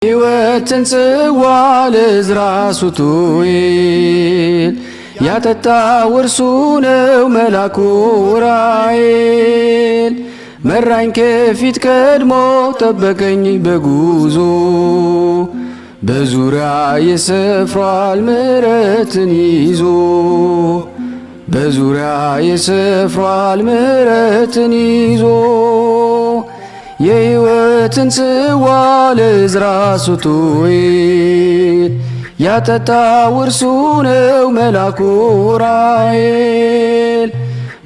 ሕይወትን ጽዋ ለዕዝራ ሱቱኤል ያጠጣው እርሱ ነው መልአኩ ዑራኤል። መራኝ ከፊት ቀድሞ ጠበቀኝ በጉዞ በዙሪያ የሰፍሯል ምሕረትን ይዞ በዙሪያ የሰፍሯል ምሕረትን ይዞ የሕይወትን ጽዋ ለዕዝራ ሱቱኤል ያጠጣው እርሱ ነው መልአኩ ዑራኤል።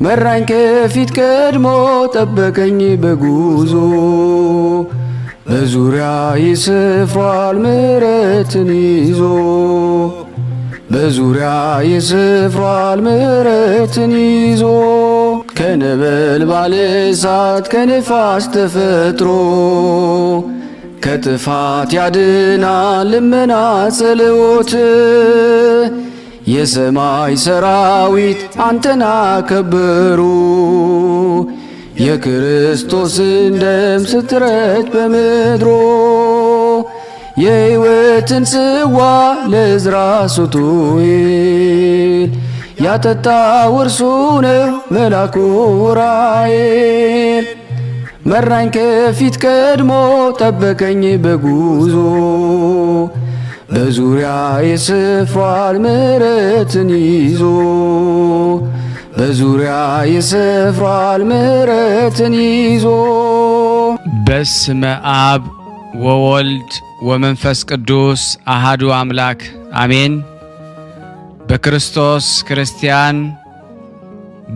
መራኝ ከፊት ቀድሞ ጠበቀኝ በጉዞ በዙሪያ ይሰፍሯል ምሕረትን ይዞ በዙሪያ ይሰፍሯል ምሕረትን ይዞ ከነበልባል እሳት ከንፋስ ተፈጥሮ ከጥፋት ያድናል ልመና ጸሎት። የሰማይ ሰራዊት አንተን አከበሩ የክርስቶስን ደም ስትረጭ በምድሮ የሕይወትን ጽዋ ለዕዝራ ሱቱኤል ያጠጣው እርሱ ነው መልአኩ ዑራኤል። መራኝ ከፊት ቀድሞ ጠበቀኝ በጉዞ በዙሪያ ይሰፍሯል ምሕረትን ይዞ በዙሪያ ይሰፍሯል ምሕረትን ይዞ። በስመ አብ ወወልድ ወመንፈስ ቅዱስ አሃዱ አምላክ አሜን። በክርስቶስ ክርስቲያን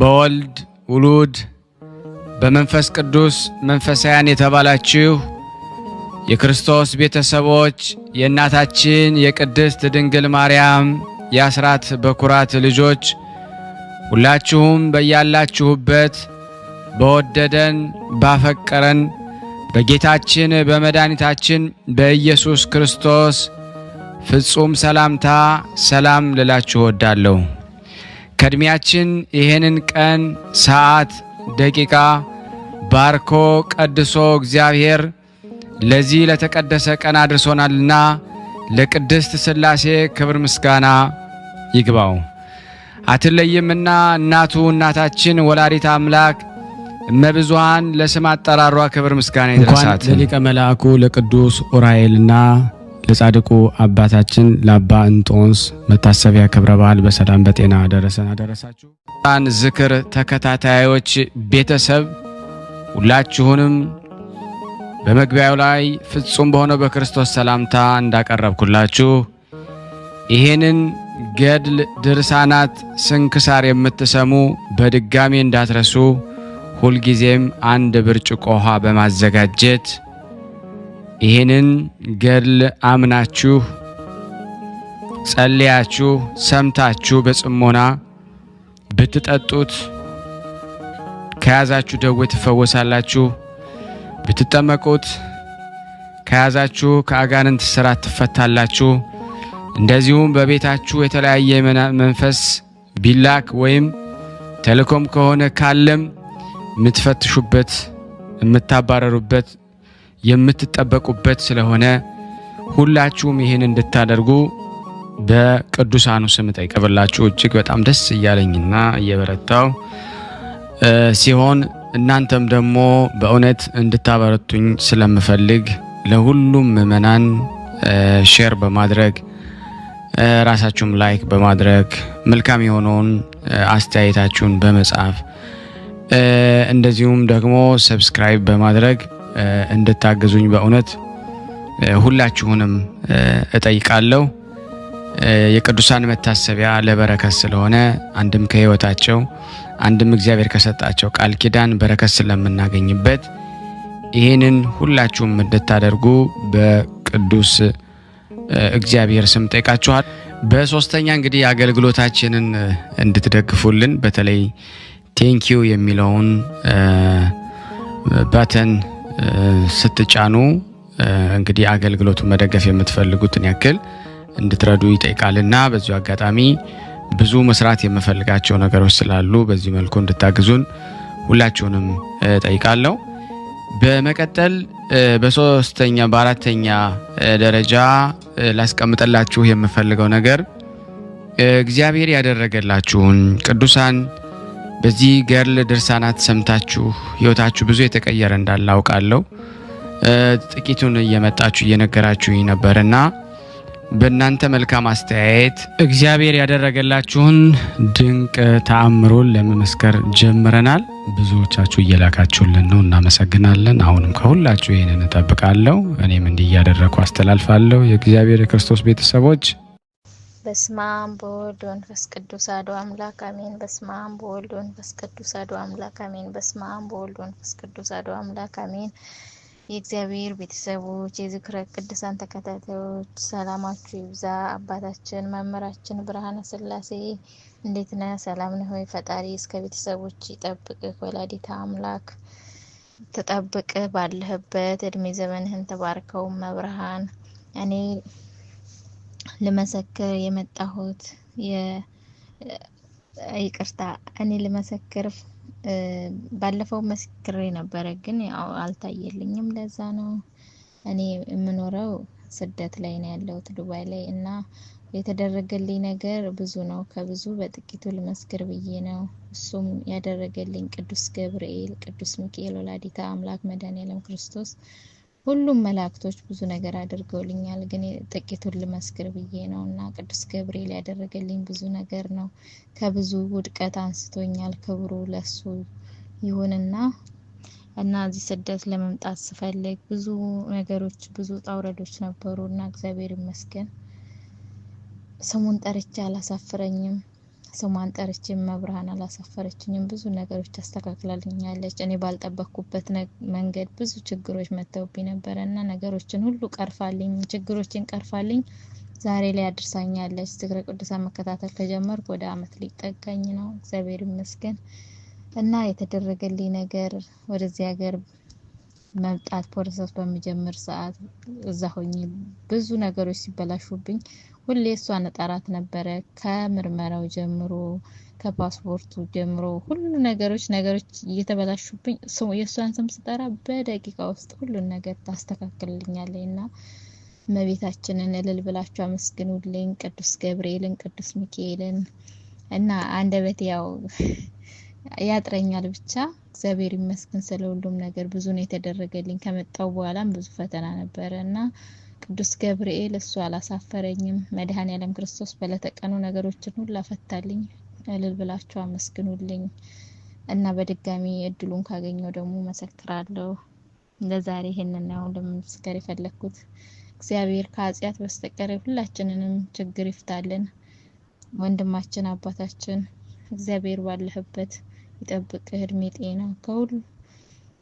በወልድ ውሉድ በመንፈስ ቅዱስ መንፈሳውያን የተባላችሁ የክርስቶስ ቤተሰቦች የእናታችን የቅድስት ድንግል ማርያም የአስራት በኩራት ልጆች ሁላችሁም በያላችሁበት በወደደን ባፈቀረን በጌታችን በመድኃኒታችን በኢየሱስ ክርስቶስ ፍጹም ሰላምታ ሰላም ልላችሁ እወዳለሁ። ከእድሜያችን ይሄንን ቀን ሰዓት ደቂቃ ባርኮ ቀድሶ እግዚአብሔር ለዚህ ለተቀደሰ ቀን አድርሶናልና ለቅድስት ሥላሴ ክብር ምስጋና ይግባው። አትለይምና እናቱ እናታችን ወላዲተ አምላክ እመብዙኃን ለስም አጠራሯ ክብር ምስጋና ይድረሳት። ለሊቀ መልአኩ ለቅዱስ ዑራኤልና ለጻድቁ አባታችን ለአባ እንጦንስ መታሰቢያ ክብረ በዓል በሰላም በጤና አደረሰን አደረሳችሁ። ዝክር ተከታታዮች ቤተሰብ ሁላችሁንም በመግቢያው ላይ ፍጹም በሆነው በክርስቶስ ሰላምታ እንዳቀረብኩላችሁ ይሄንን ገድል ድርሳናት ስንክሳር የምትሰሙ በድጋሚ እንዳትረሱ ሁልጊዜም አንድ ብርጭቆ ውሃ በማዘጋጀት ይሄንን ገድል አምናችሁ ጸልያችሁ ሰምታችሁ በጽሞና ብትጠጡት ከያዛችሁ ደዌ ትፈወሳላችሁ። ብትጠመቁት ከያዛችሁ ከአጋንንት ስራት ትፈታላችሁ። እንደዚሁም በቤታችሁ የተለያየ መንፈስ ቢላክ ወይም ተልኮም ከሆነ ካለም የምትፈትሹበት የምታባረሩበት የምትጠበቁበት ስለሆነ ሁላችሁም ይህን እንድታደርጉ በቅዱሳኑ ስም ጠይቀብላችሁ እጅግ በጣም ደስ እያለኝና እየበረታው ሲሆን እናንተም ደግሞ በእውነት እንድታበረቱኝ ስለምፈልግ ለሁሉም ምእመናን ሼር በማድረግ ራሳችሁም ላይክ በማድረግ መልካም የሆነውን አስተያየታችሁን በመጻፍ እንደዚሁም ደግሞ ሰብስክራይብ በማድረግ እንድታገዙኝ በእውነት ሁላችሁንም እጠይቃለሁ። የቅዱሳን መታሰቢያ ለበረከት ስለሆነ አንድም ከሕይወታቸው አንድም እግዚአብሔር ከሰጣቸው ቃል ኪዳን በረከት ስለምናገኝበት ይሄንን ሁላችሁም እንድታደርጉ በቅዱስ እግዚአብሔር ስም ጠይቃችኋል። በሶስተኛ እንግዲህ አገልግሎታችንን እንድትደግፉልን በተለይ ቴንኪዩ የሚለውን ባተን ስትጫኑ እንግዲህ አገልግሎቱን መደገፍ የምትፈልጉትን ያክል እንድትረዱ ይጠይቃልና በዚሁ አጋጣሚ ብዙ መስራት የምፈልጋቸው ነገሮች ስላሉ በዚህ መልኩ እንድታግዙን ሁላችሁንም ጠይቃለሁ። በመቀጠል በሶስተኛ በአራተኛ ደረጃ ላስቀምጥላችሁ የምፈልገው ነገር እግዚአብሔር ያደረገላችሁን ቅዱሳን በዚህ ገርል ድርሳናት ሰምታችሁ ህይወታችሁ ብዙ የተቀየረ እንዳለ አውቃለሁ። ጥቂቱን እየመጣችሁ እየነገራችሁኝ ነበርና በእናንተ መልካም አስተያየት እግዚአብሔር ያደረገላችሁን ድንቅ ተአምሮን ለመመስከር ጀምረናል። ብዙዎቻችሁ እየላካችሁልን ነው፣ እናመሰግናለን። አሁንም ከሁላችሁ ይሄንን እጠብቃለሁ። እኔም እንዲህ እያደረኩ አስተላልፋለሁ። የእግዚአብሔር የክርስቶስ ቤተሰቦች በስመ አብ ወወልድ ወመንፈስ ቅዱስ አሐዱ አምላክ አሜን። በስመ አብ ወወልድ ወመንፈስ ቅዱስ አሐዱ አምላክ አሜን። በስመ አብ ወወልድ ወመንፈስ ቅዱስ አሐዱ አምላክ አሜን። የእግዚአብሔር ቤተሰቦች የዝክረ ቅዱሳን ተከታታዮች ሰላማችሁ ይብዛ። አባታችን መምህራችን ብርሃነ ሥላሴ እንዴት ነህ? ሰላም ነህ ሆይ? ፈጣሪ እስከ ቤተሰቦች ይጠብቅህ። ወላዲተ አምላክ ተጠብቅ። ባለህበት እድሜ ዘመንህን ተባርከው መብርሃን። እኔ ልመሰክር የመጣሁት እኔ ልመሰክር ባለፈው መስክሬ ነበረ፣ ግን ያው አልታየልኝም። ለዛ ነው እኔ የምኖረው ስደት ላይ ነው ያለሁት ዱባይ ላይ እና የተደረገልኝ ነገር ብዙ ነው። ከብዙ በጥቂቱ ልመስክር ብዬ ነው። እሱም ያደረገልኝ ቅዱስ ገብርኤል፣ ቅዱስ ሚካኤል፣ ወላዲተ አምላክ መድኃኔዓለም ክርስቶስ ሁሉም መላእክቶች ብዙ ነገር አድርገውልኛል፣ ግን ጥቂቱን ልመስክር ብዬ ነው እና ቅዱስ ገብርኤል ያደረገልኝ ብዙ ነገር ነው። ከብዙ ውድቀት አንስቶኛል። ክብሩ ለሱ ይሁንና እና እዚህ ስደት ለመምጣት ስፈልግ ብዙ ነገሮች ብዙ ጣውረዶች ነበሩ እና እግዚአብሔር ይመስገን ስሙን ጠርቼ አላሳፈረኝም። ስሟን ጠርቼ መብርሃን አላሳፈረችኝም። ብዙ ነገሮች ታስተካክላልኛለች። እኔ ባልጠበቅኩበት መንገድ ብዙ ችግሮች መተውብኝ ነበርና ነገሮችን ሁሉ ቀርፋልኝ፣ ችግሮችን ቀርፋልኝ ዛሬ ላይ አድርሳኛለች። ዝክረ ቅዱሳን መከታተል ከጀመርኩ ወደ አመት ሊጠጋኝ ነው። እግዚአብሔር ይመስገን እና የተደረገልኝ ነገር ወደዚህ ሀገር መምጣት ፕሮሰስ በሚጀምር ሰዓት እዛ ሆኜ ብዙ ነገሮች ሲበላሹብኝ ሁሌ እሷን እጠራት ነበረ። ከምርመራው ጀምሮ ከፓስፖርቱ ጀምሮ ሁሉ ነገሮች እየተበላሹብኝ የእሷን ስም ስጠራ በደቂቃ ውስጥ ሁሉን ነገር ታስተካክልልኛለች እና እመቤታችንን እልል ብላችሁ አመስግኑልኝ። ቅዱስ ገብርኤልን፣ ቅዱስ ሚካኤልን እና አንደበቴ ያው ያጥረኛል። ብቻ እግዚአብሔር ይመስገን ስለ ሁሉም ነገር ብዙ ነው የተደረገልኝ። ከመጣው በኋላም ብዙ ፈተና ነበረ እና ቅዱስ ገብርኤል እሱ አላሳፈረኝም። መድኃኔዓለም ክርስቶስ በለተቀኑ ነገሮችን ሁሉ አፈታልኝ። እልል ብላችሁ አመስግኑልኝ እና በድጋሚ እድሉን ካገኘው ደግሞ መሰክራለሁ። ለዛሬ ይሄንን ነው ለምስከር የፈለኩት። እግዚአብሔር ከኃጢአት በስተቀር ሁላችንንም ችግር ይፍታልን። ወንድማችን አባታችን እግዚአብሔር ባለህበት ይጠብቅህ፣ እድሜ ጤና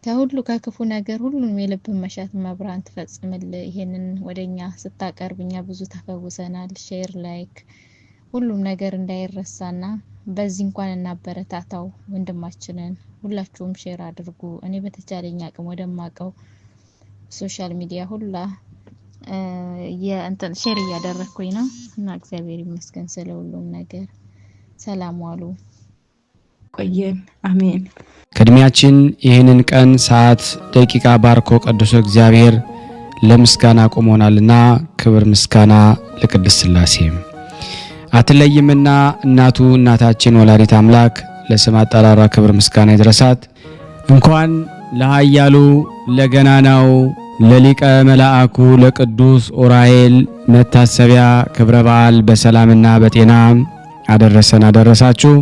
ከሁሉ ከክፉ ነገር ሁሉንም የልብን መሻት መብራን ትፈጽምልህ። ይሄንን ወደኛ ስታቀርብኛ ብዙ ተፈውሰናል። ሼር ላይክ ሁሉም ነገር እንዳይረሳና በዚህ እንኳን እናበረታታው ወንድማችንን። ሁላችሁም ሼር አድርጉ። እኔ በተቻለኝ አቅም ወደማቀው ሶሻል ሚዲያ ሁላ ሼር እያደረኩኝ ነው እና እግዚአብሔር ይመስገን ስለ ሁሉም ነገር። ሰላም ዋሉ። ቆየን። አሜን። ከእድሜያችን ይህንን ቀን ሰዓት ደቂቃ ባርኮ ቅዱስ እግዚአብሔር ለምስጋና ቆሞናልና ክብር ምስጋና ለቅድስት ሥላሴ። አትለይምና እናቱ እናታችን ወላዲተ አምላክ ለስም አጠራሯ ክብር ምስጋና ይድረሳት። እንኳን ለኃያሉ ለገናናው ለሊቀ መላእኩ ለቅዱስ ኡራኤል መታሰቢያ ክብረ በዓል በሰላምና በጤና አደረሰን አደረሳችሁ።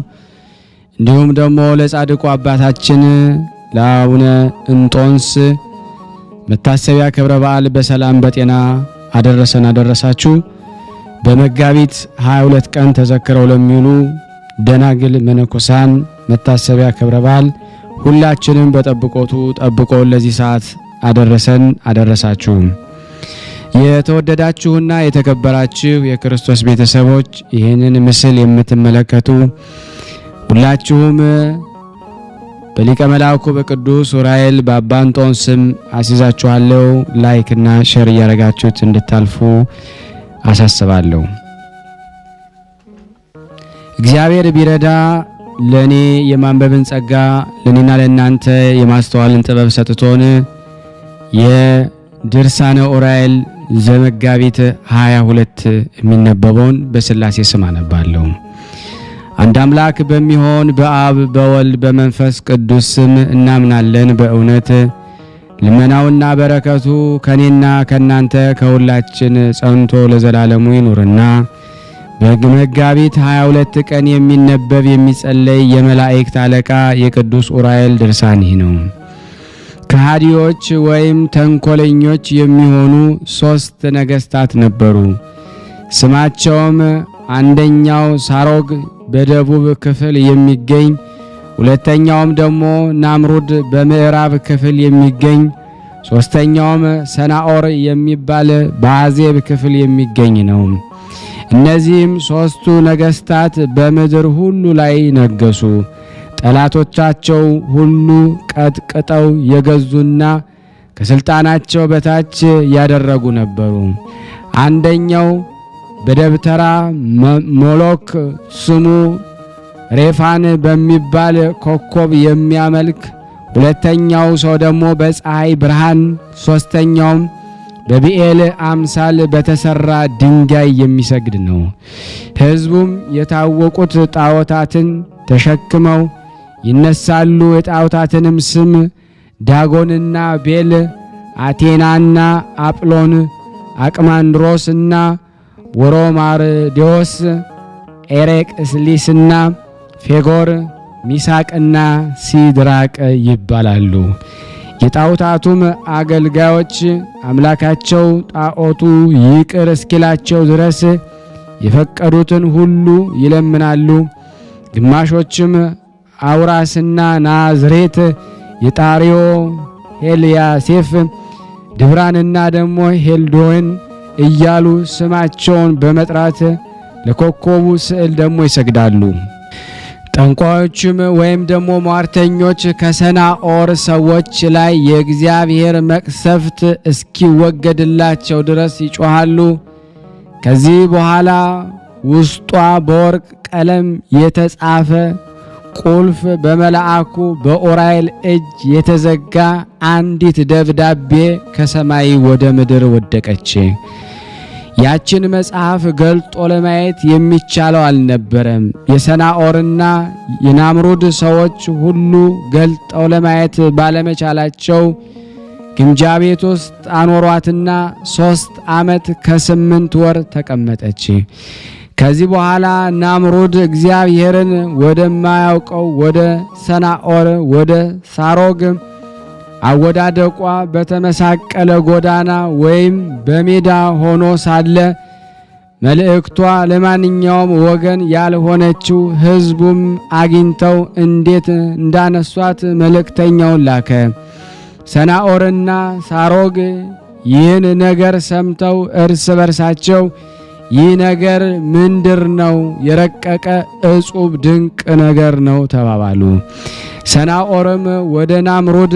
እንዲሁም ደግሞ ለጻድቁ አባታችን ለአቡነ እንጦንስ መታሰቢያ ክብረ በዓል በሰላም በጤና አደረሰን አደረሳችሁ። በመጋቢት 22 ቀን ተዘክረው ለሚውሉ ደናግል መነኮሳን መታሰቢያ ክብረ በዓል ሁላችንም በጠብቆቱ ጠብቆ ለዚህ ሰዓት አደረሰን አደረሳችሁ። የተወደዳችሁና የተከበራችሁ የክርስቶስ ቤተሰቦች ይህንን ምስል የምትመለከቱ ሁላችሁም በሊቀ መላእኩ በቅዱስ ኡራኤል በአባ እንጦንስ ስም አስይዛችኋለሁ። ላይክ እና ሼር እያደረጋችሁት እንድታልፉ አሳስባለሁ። እግዚአብሔር ቢረዳ ለኔ የማንበብን ጸጋ ለኔና ለናንተ የማስተዋልን ጥበብ ሰጥቶን የድርሳነ ኡራኤል ዘመጋቢት 22 የሚነበበውን በስላሴ ስም አነባለሁ። አንድ አምላክ በሚሆን በአብ በወልድ በመንፈስ ቅዱስ ስም እናምናለን። በእውነት ልመናውና በረከቱ ከኔና ከናንተ ከሁላችን ጸንቶ ለዘላለሙ ይኑርና በመጋቢት 22 ቀን የሚነበብ የሚጸለይ የመላእክት አለቃ የቅዱስ ኡራኤል ድርሳን ይህ ነው። ከሃዲዎች ወይም ተንኮለኞች የሚሆኑ 3 ነገስታት ነበሩ። ስማቸውም አንደኛው ሳሮግ በደቡብ ክፍል የሚገኝ፣ ሁለተኛውም ደግሞ ናምሩድ በምዕራብ ክፍል የሚገኝ፣ ሶስተኛውም ሰናኦር የሚባል በአዜብ ክፍል የሚገኝ ነው። እነዚህም 3ቱ ነገስታት በምድር ሁሉ ላይ ነገሱ። ጠላቶቻቸው ሁሉ ቀጥቅጠው የገዙና ከስልጣናቸው በታች ያደረጉ ነበሩ። አንደኛው በደብተራ ሞሎክ ስሙ ሬፋን በሚባል ኮከብ የሚያመልክ፣ ሁለተኛው ሰው ደግሞ በፀሐይ ብርሃን፣ ሶስተኛውም በቢኤል አምሳል በተሰራ ድንጋይ የሚሰግድ ነው። ሕዝቡም የታወቁት ጣዖታትን ተሸክመው ይነሳሉ። የጣዖታትንም ስም ዳጎንና ቤል፣ አቴናና አጵሎን፣ አቅማንድሮስና ወሮማርዲዮስ፣ ኤሬቅስሊስና ፌጎር፣ ሚሳቅና ሲድራቅ ይባላሉ። የጣዖታቱም አገልጋዮች አምላካቸው ጣዖቱ ይቅር እስኪላቸው ድረስ የፈቀዱትን ሁሉ ይለምናሉ። ግማሾችም አውራስና ናዝሬት፣ የጣሪዮ፣ ሄልያሴፍ፣ ድብራንና ደግሞ ሄልዶን እያሉ ስማቸውን በመጥራት ለኮከቡ ስዕል ደግሞ ይሰግዳሉ። ጠንቋዮችም ወይም ደግሞ ሟርተኞች ከሰናኦር ሰዎች ላይ የእግዚአብሔር መቅሰፍት እስኪወገድላቸው ድረስ ይጮሃሉ። ከዚህ በኋላ ውስጧ በወርቅ ቀለም የተጻፈ ቁልፍ በመልአኩ በኡራኤል እጅ የተዘጋ አንዲት ደብዳቤ ከሰማይ ወደ ምድር ወደቀች። ያችን መጽሐፍ ገልጦ ለማየት የሚቻለው አልነበረም። የሰናኦርና የናምሩድ ሰዎች ሁሉ ገልጠው ለማየት ባለመቻላቸው ግምጃ ቤት ውስጥ አኖሯትና 3 ዓመት ከ8 ወር ተቀመጠች። ከዚህ በኋላ ናምሩድ እግዚአብሔርን ወደማያውቀው ወደ ሰናኦር ወደ ሳሮግ አወዳደቋ በተመሳቀለ ጎዳና ወይም በሜዳ ሆኖ ሳለ መልእክቷ ለማንኛውም ወገን ያልሆነችው ሕዝቡም አግኝተው እንዴት እንዳነሷት መልእክተኛውን ላከ። ሰናኦርና ሳሮግ ይህን ነገር ሰምተው እርስ በርሳቸው ይህ ነገር ምንድር ነው? የረቀቀ እጹብ ድንቅ ነገር ነው ተባባሉ። ሰናኦርም ወደ ናምሩድ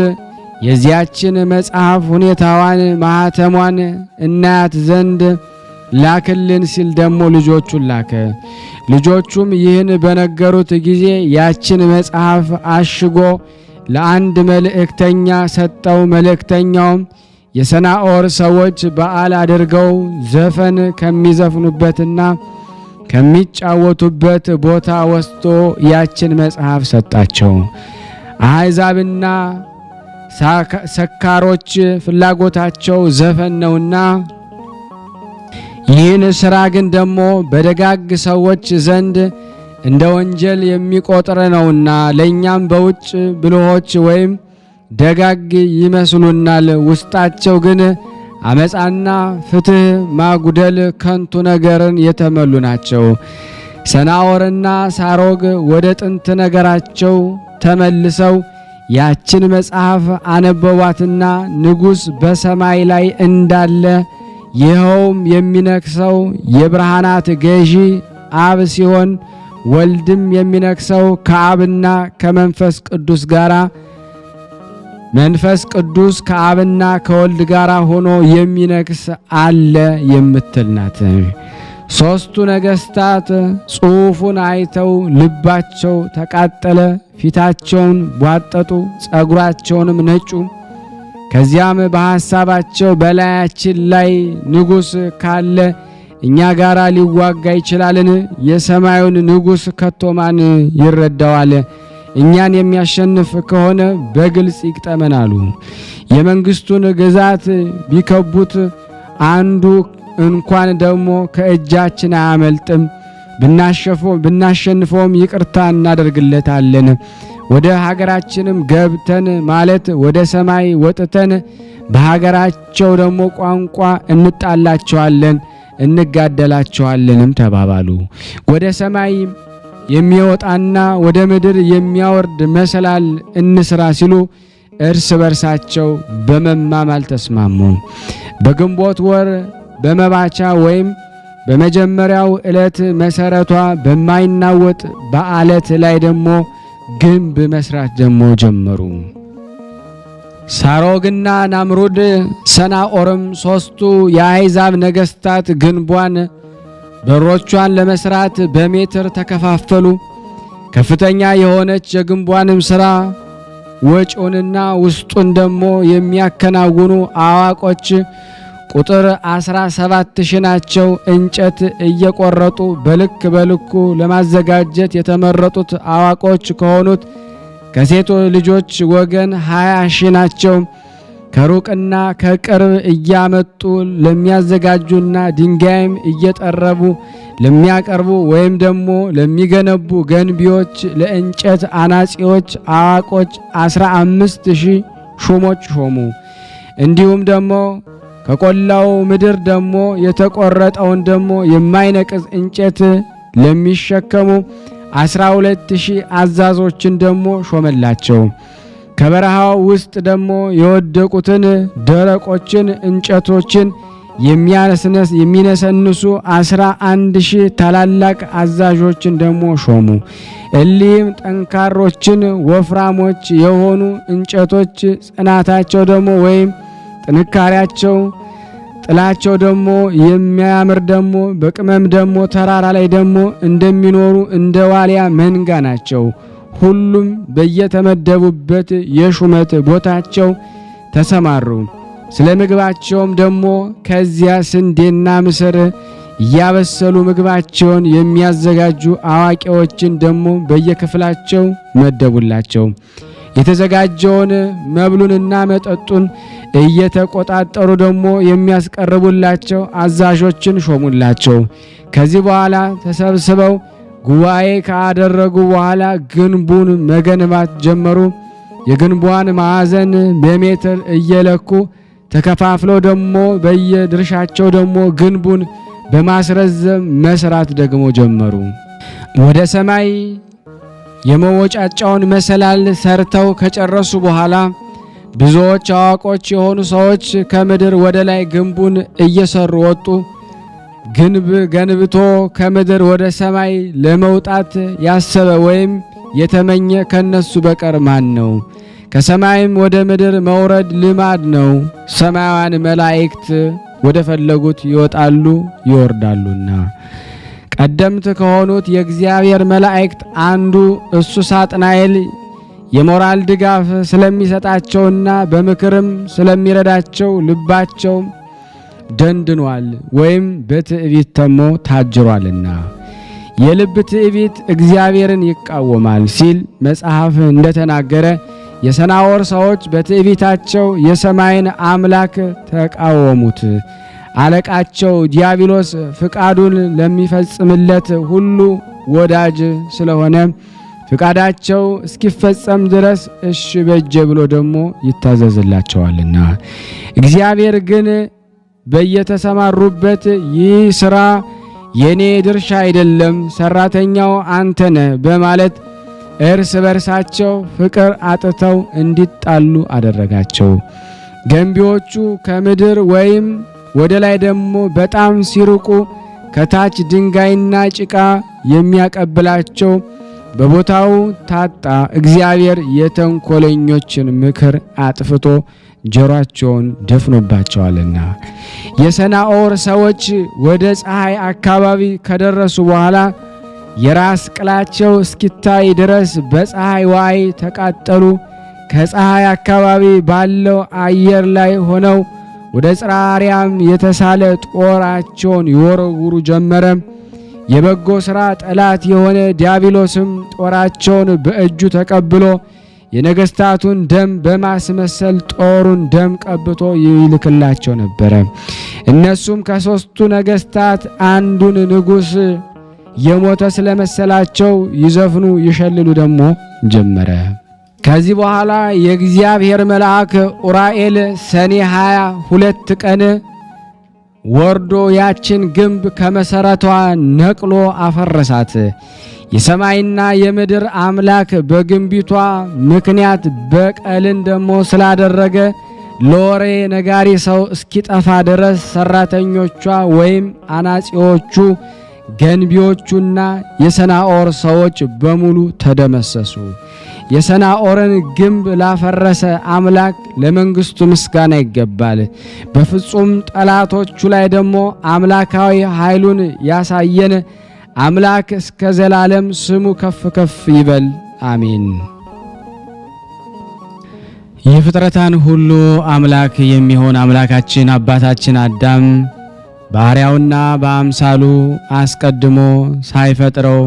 የዚያችን መጽሐፍ ሁኔታዋን ማኅተሟን እናያት ዘንድ ላክልን ሲል ደግሞ ልጆቹን ላከ። ልጆቹም ይህን በነገሩት ጊዜ ያችን መጽሐፍ አሽጎ ለአንድ መልእክተኛ ሰጠው። መልእክተኛውም የሰናኦር ሰዎች በዓል አድርገው ዘፈን ከሚዘፍኑበትና ከሚጫወቱበት ቦታ ወስዶ ያችን መጽሐፍ ሰጣቸው። አሕዛብና ሰካሮች ፍላጎታቸው ዘፈን ነውና ይህን ሥራ ግን ደግሞ በደጋግ ሰዎች ዘንድ እንደ ወንጀል የሚቆጥር ነውና ለእኛም በውጭ ብልሆች ወይም ደጋግ ይመስሉናል። ውስጣቸው ግን አመፃና ፍትህ ማጉደል ከንቱ ነገርን የተመሉ ናቸው። ሰናኦርና ሳሮግ ወደ ጥንት ነገራቸው ተመልሰው ያችን መጽሐፍ አነበቧትና ንጉሥ በሰማይ ላይ እንዳለ ይኸውም የሚነክሰው የብርሃናት ገዢ አብ ሲሆን ወልድም የሚነክሰው ከአብና ከመንፈስ ቅዱስ ጋር መንፈስ ቅዱስ ከአብና ከወልድ ጋር ሆኖ የሚነክስ አለ የምትል ናት። 3ቱ ነገስታት ጽሑፉን አይተው ልባቸው ተቃጠለ፣ ፊታቸውን ቧጠጡ፣ ጸጉራቸውንም ነጩ። ከዚያም በሐሳባቸው በላያችን ላይ ንጉሥ ካለ እኛ ጋር ሊዋጋ ይችላልን? የሰማዩን ንጉሥ ከቶ ማን ይረዳዋል? እኛን የሚያሸንፍ ከሆነ በግልጽ ይቅጠመን አሉ። የመንግስቱን ግዛት ቢከቡት አንዱ እንኳን ደግሞ ከእጃችን አያመልጥም። ብናሸንፈውም ይቅርታ እናደርግለታለን። ወደ ሀገራችንም ገብተን ማለት ወደ ሰማይ ወጥተን በሀገራቸው ደግሞ ቋንቋ እንጣላቸዋለን፣ እንጋደላቸዋለንም ተባባሉ። ወደ ሰማይ የሚወጣና ወደ ምድር የሚያወርድ መሰላል እንስራ ሲሉ እርስ በርሳቸው በመማማል ተስማሙ። በግንቦት ወር በመባቻ ወይም በመጀመሪያው ዕለት መሰረቷ በማይናወጥ በአለት ላይ ደግሞ ግንብ መስራት ደግሞ ጀመሩ። ሳሮግና ናምሩድ ሰናኦርም ሶስቱ የአሕዛብ ነገስታት ግንቧን በሮቿን ለመስራት በሜትር ተከፋፈሉ። ከፍተኛ የሆነች የግንቧንም ሥራ ወጪውንና ውስጡን ደግሞ የሚያከናውኑ አዋቆች ቁጥር 17,000 ናቸው። እንጨት እየቆረጡ በልክ በልኩ ለማዘጋጀት የተመረጡት አዋቆች ከሆኑት ከሴቶ ልጆች ወገን 20,000 ናቸው። ከሩቅና ከቅርብ እያመጡ ለሚያዘጋጁና ድንጋይም እየጠረቡ ለሚያቀርቡ ወይም ደግሞ ለሚገነቡ ገንቢዎች፣ ለእንጨት አናጺዎች አዋቆች 15,000 ሹሞች ሾሙ። እንዲሁም ደግሞ ከቆላው ምድር ደግሞ የተቆረጠውን ደግሞ የማይነቅዝ እንጨት ለሚሸከሙ 12,000 አዛዞችን ደግሞ ሾመላቸው። ከበረሃው ውስጥ ደግሞ የወደቁትን ደረቆችን እንጨቶችን የሚነሰንሱ 11,000 ታላላቅ አዛዦችን ደግሞ ሾሙ። እሊህም ጠንካሮችን ወፍራሞች የሆኑ እንጨቶች ጽናታቸው ደግሞ ወይም ጥንካሬያቸው ጥላቸው ደግሞ የሚያምር ደግሞ በቅመም ደግሞ ተራራ ላይ ደግሞ እንደሚኖሩ እንደ ዋልያ መንጋ ናቸው። ሁሉም በየተመደቡበት የሹመት ቦታቸው ተሰማሩ። ስለ ምግባቸውም ደግሞ ከዚያ ስንዴና ምስር እያበሰሉ ምግባቸውን የሚያዘጋጁ አዋቂዎችን ደግሞ በየክፍላቸው መደቡላቸው። የተዘጋጀውን መብሉንና መጠጡን እየተቆጣጠሩ ደግሞ የሚያስቀርቡላቸው አዛዦችን ሾሙላቸው። ከዚህ በኋላ ተሰብስበው ጉባኤ ካደረጉ በኋላ ግንቡን መገንባት ጀመሩ። የግንቧን ማዕዘን በሜትር እየለኩ ተከፋፍለው ደግሞ በየድርሻቸው ደግሞ ግንቡን በማስረዘም መስራት ደግሞ ጀመሩ። ወደ ሰማይ የመወጫጫውን መሰላል ሰርተው ከጨረሱ በኋላ ብዙዎች አዋቆች የሆኑ ሰዎች ከምድር ወደ ላይ ግንቡን እየሰሩ ወጡ። ግንብ ገንብቶ ከምድር ወደ ሰማይ ለመውጣት ያሰበ ወይም የተመኘ ከነሱ በቀር ማን ነው? ከሰማይም ወደ ምድር መውረድ ልማድ ነው። ሰማያውያን መላእክት ወደ ፈለጉት ይወጣሉ ይወርዳሉና። ቀደምት ከሆኑት የእግዚአብሔር መላእክት አንዱ እሱ ሳጥናኤል የሞራል ድጋፍ ስለሚሰጣቸውና በምክርም ስለሚረዳቸው ልባቸው ደንድኗል ወይም በትዕቢት ተሞ ታጅሯልና። የልብ ትዕቢት እግዚአብሔርን ይቃወማል ሲል መጽሐፍ እንደተናገረ የሰናዖር ሰዎች በትዕቢታቸው የሰማይን አምላክ ተቃወሙት። አለቃቸው ዲያብሎስ ፍቃዱን ለሚፈጽምለት ሁሉ ወዳጅ ስለሆነ ፍቃዳቸው እስኪፈጸም ድረስ እሺ በጀ ብሎ ደግሞ ይታዘዝላቸዋልና። እግዚአብሔር ግን በየተሰማሩበት ይህ ሥራ የኔ ድርሻ አይደለም፣ ሰራተኛው አንተ ነህ በማለት እርስ በርሳቸው ፍቅር አጥተው እንዲጣሉ አደረጋቸው። ገንቢዎቹ ከምድር ወይም ወደ ላይ ደግሞ በጣም ሲርቁ ከታች ድንጋይና ጭቃ የሚያቀብላቸው በቦታው ታጣ። እግዚአብሔር የተንኮለኞችን ምክር አጥፍቶ ጆሮአቸውን ደፍኖባቸዋልና። የሰናዖር ሰዎች ወደ ፀሐይ አካባቢ ከደረሱ በኋላ የራስ ቅላቸው እስኪታይ ድረስ በፀሐይ ዋይ ተቃጠሉ። ከፀሐይ አካባቢ ባለው አየር ላይ ሆነው ወደ ጽርሐ አርያም የተሳለ ጦራቸውን ይወረውሩ ጀመረ። የበጎ ሥራ ጠላት የሆነ ዲያብሎስም ጦራቸውን በእጁ ተቀብሎ የነገስታቱን ደም በማስመሰል ጦሩን ደም ቀብቶ ይልክላቸው ነበረ። እነሱም ከሦስቱ ነገስታት አንዱን ንጉሥ የሞተ ስለመሰላቸው ይዘፍኑ ይሸልሉ ደግሞ ጀመረ። ከዚህ በኋላ የእግዚአብሔር መልአክ ኡራኤል ሰኔ 22 ቀን ወርዶ ያችን ግንብ ከመሰረቷ ነቅሎ አፈረሳት። የሰማይና የምድር አምላክ በግንቢቷ ምክንያት በቀልን ደግሞ ስላደረገ ለወሬ ነጋሪ ሰው እስኪጠፋ ድረስ ሰራተኞቿ ወይም አናጺዎቹ፣ ገንቢዎቹና የሰናኦር ሰዎች በሙሉ ተደመሰሱ። የሰናኦርን ግንብ ላፈረሰ አምላክ ለመንግስቱ ምስጋና ይገባል። በፍጹም ጠላቶቹ ላይ ደግሞ አምላካዊ ኃይሉን ያሳየን አምላክ እስከ ዘላለም ስሙ ከፍ ከፍ ይበል፣ አሜን። የፍጥረታን ሁሉ አምላክ የሚሆን አምላካችን አባታችን አዳም ባሪያውና በአምሳሉ አስቀድሞ ሳይፈጥረው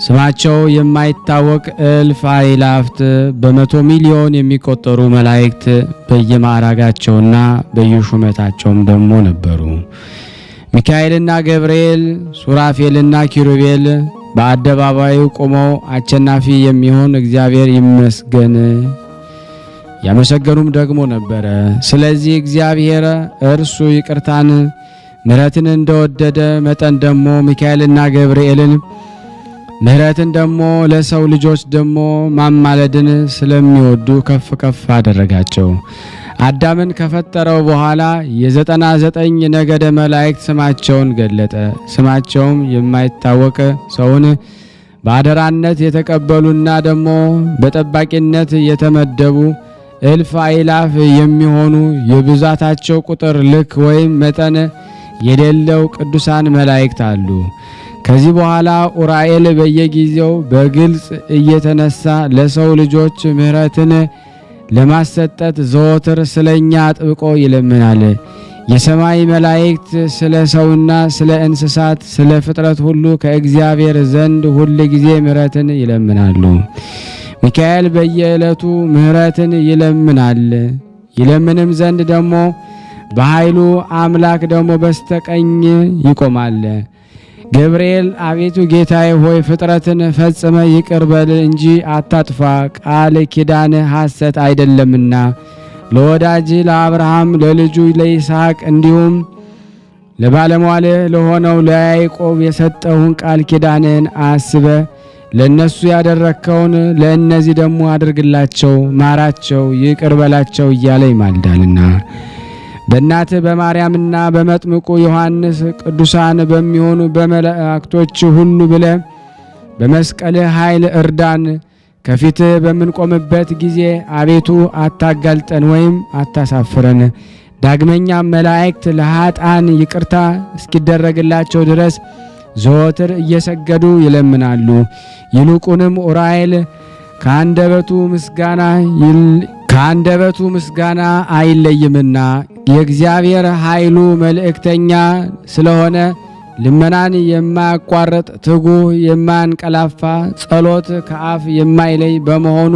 ስማቸው የማይታወቅ እልፍ አእላፋት በመቶ ሚሊዮን የሚቆጠሩ መላእክት በየማዕረጋቸውና በየሹመታቸውም ደግሞ ነበሩ። ሚካኤልና ገብርኤል፣ ሱራፌልና ኪሩቤል በአደባባዩ ቆመው አሸናፊ የሚሆን እግዚአብሔር ይመስገን ያመሰገኑም ደግሞ ነበረ። ስለዚህ እግዚአብሔር እርሱ ይቅርታን ምሕረትን እንደወደደ መጠን ደግሞ ሚካኤልና ገብርኤልን ምሕረትን ደግሞ ለሰው ልጆች ደግሞ ማማለድን ስለሚወዱ ከፍ ከፍ አደረጋቸው። አዳምን ከፈጠረው በኋላ የ99 ነገደ መላእክት ስማቸውን ገለጠ። ስማቸውም የማይታወቅ ሰውን በአደራነት የተቀበሉና ደግሞ በጠባቂነት የተመደቡ እልፍ አእላፍ የሚሆኑ የብዛታቸው ቁጥር ልክ ወይም መጠን የሌለው ቅዱሳን መላእክት አሉ። ከዚህ በኋላ ኡራኤል በየጊዜው በግልጽ እየተነሳ ለሰው ልጆች ምሕረትን ለማሰጠት ዘወትር ስለኛ አጥብቆ ይለምናል። የሰማይ መላእክት ስለ ሰውና ስለ እንስሳት ስለ ፍጥረት ሁሉ ከእግዚአብሔር ዘንድ ሁል ጊዜ ምሕረትን ይለምናሉ። ሚካኤል በየዕለቱ ምሕረትን ይለምናል። ይለምንም ዘንድ ደግሞ በኃይሉ አምላክ ደግሞ በስተቀኝ ይቆማል። ገብርኤል አቤቱ ጌታዬ ሆይ ፍጥረትን ፈጽመ ይቅር በል እንጂ አታጥፋ፣ ቃል ኪዳን ሐሰት አይደለምና ለወዳጅ ለአብርሃም ለልጁ ለይስሐቅ እንዲሁም ለባለሟልህ ለሆነው ለያዕቆብ የሰጠውን ቃል ኪዳንን አስበ ለነሱ ያደረከውን ለእነዚህ ደግሞ አድርግላቸው፣ ማራቸው፣ ይቅር በላቸው እያለ ይማልዳልና በእናት በማርያምና በመጥምቁ ዮሐንስ ቅዱሳን በሚሆኑ በመላእክቶች ሁሉ ብለ በመስቀል ኃይል እርዳን። ከፊት በምንቆምበት ጊዜ አቤቱ አታጋልጠን ወይም አታሳፍረን። ዳግመኛ መላእክት ለኃጥአን ይቅርታ እስኪደረግላቸው ድረስ ዘወትር እየሰገዱ ይለምናሉ። ይልቁንም ኡራኤል ከአንደበቱ ምስጋና አይለይምና የእግዚአብሔር ኃይሉ መልእክተኛ ስለሆነ ልመናን የማያቋርጥ ትጉህ የማያንቀላፋ ጸሎት ከአፍ የማይለይ በመሆኑ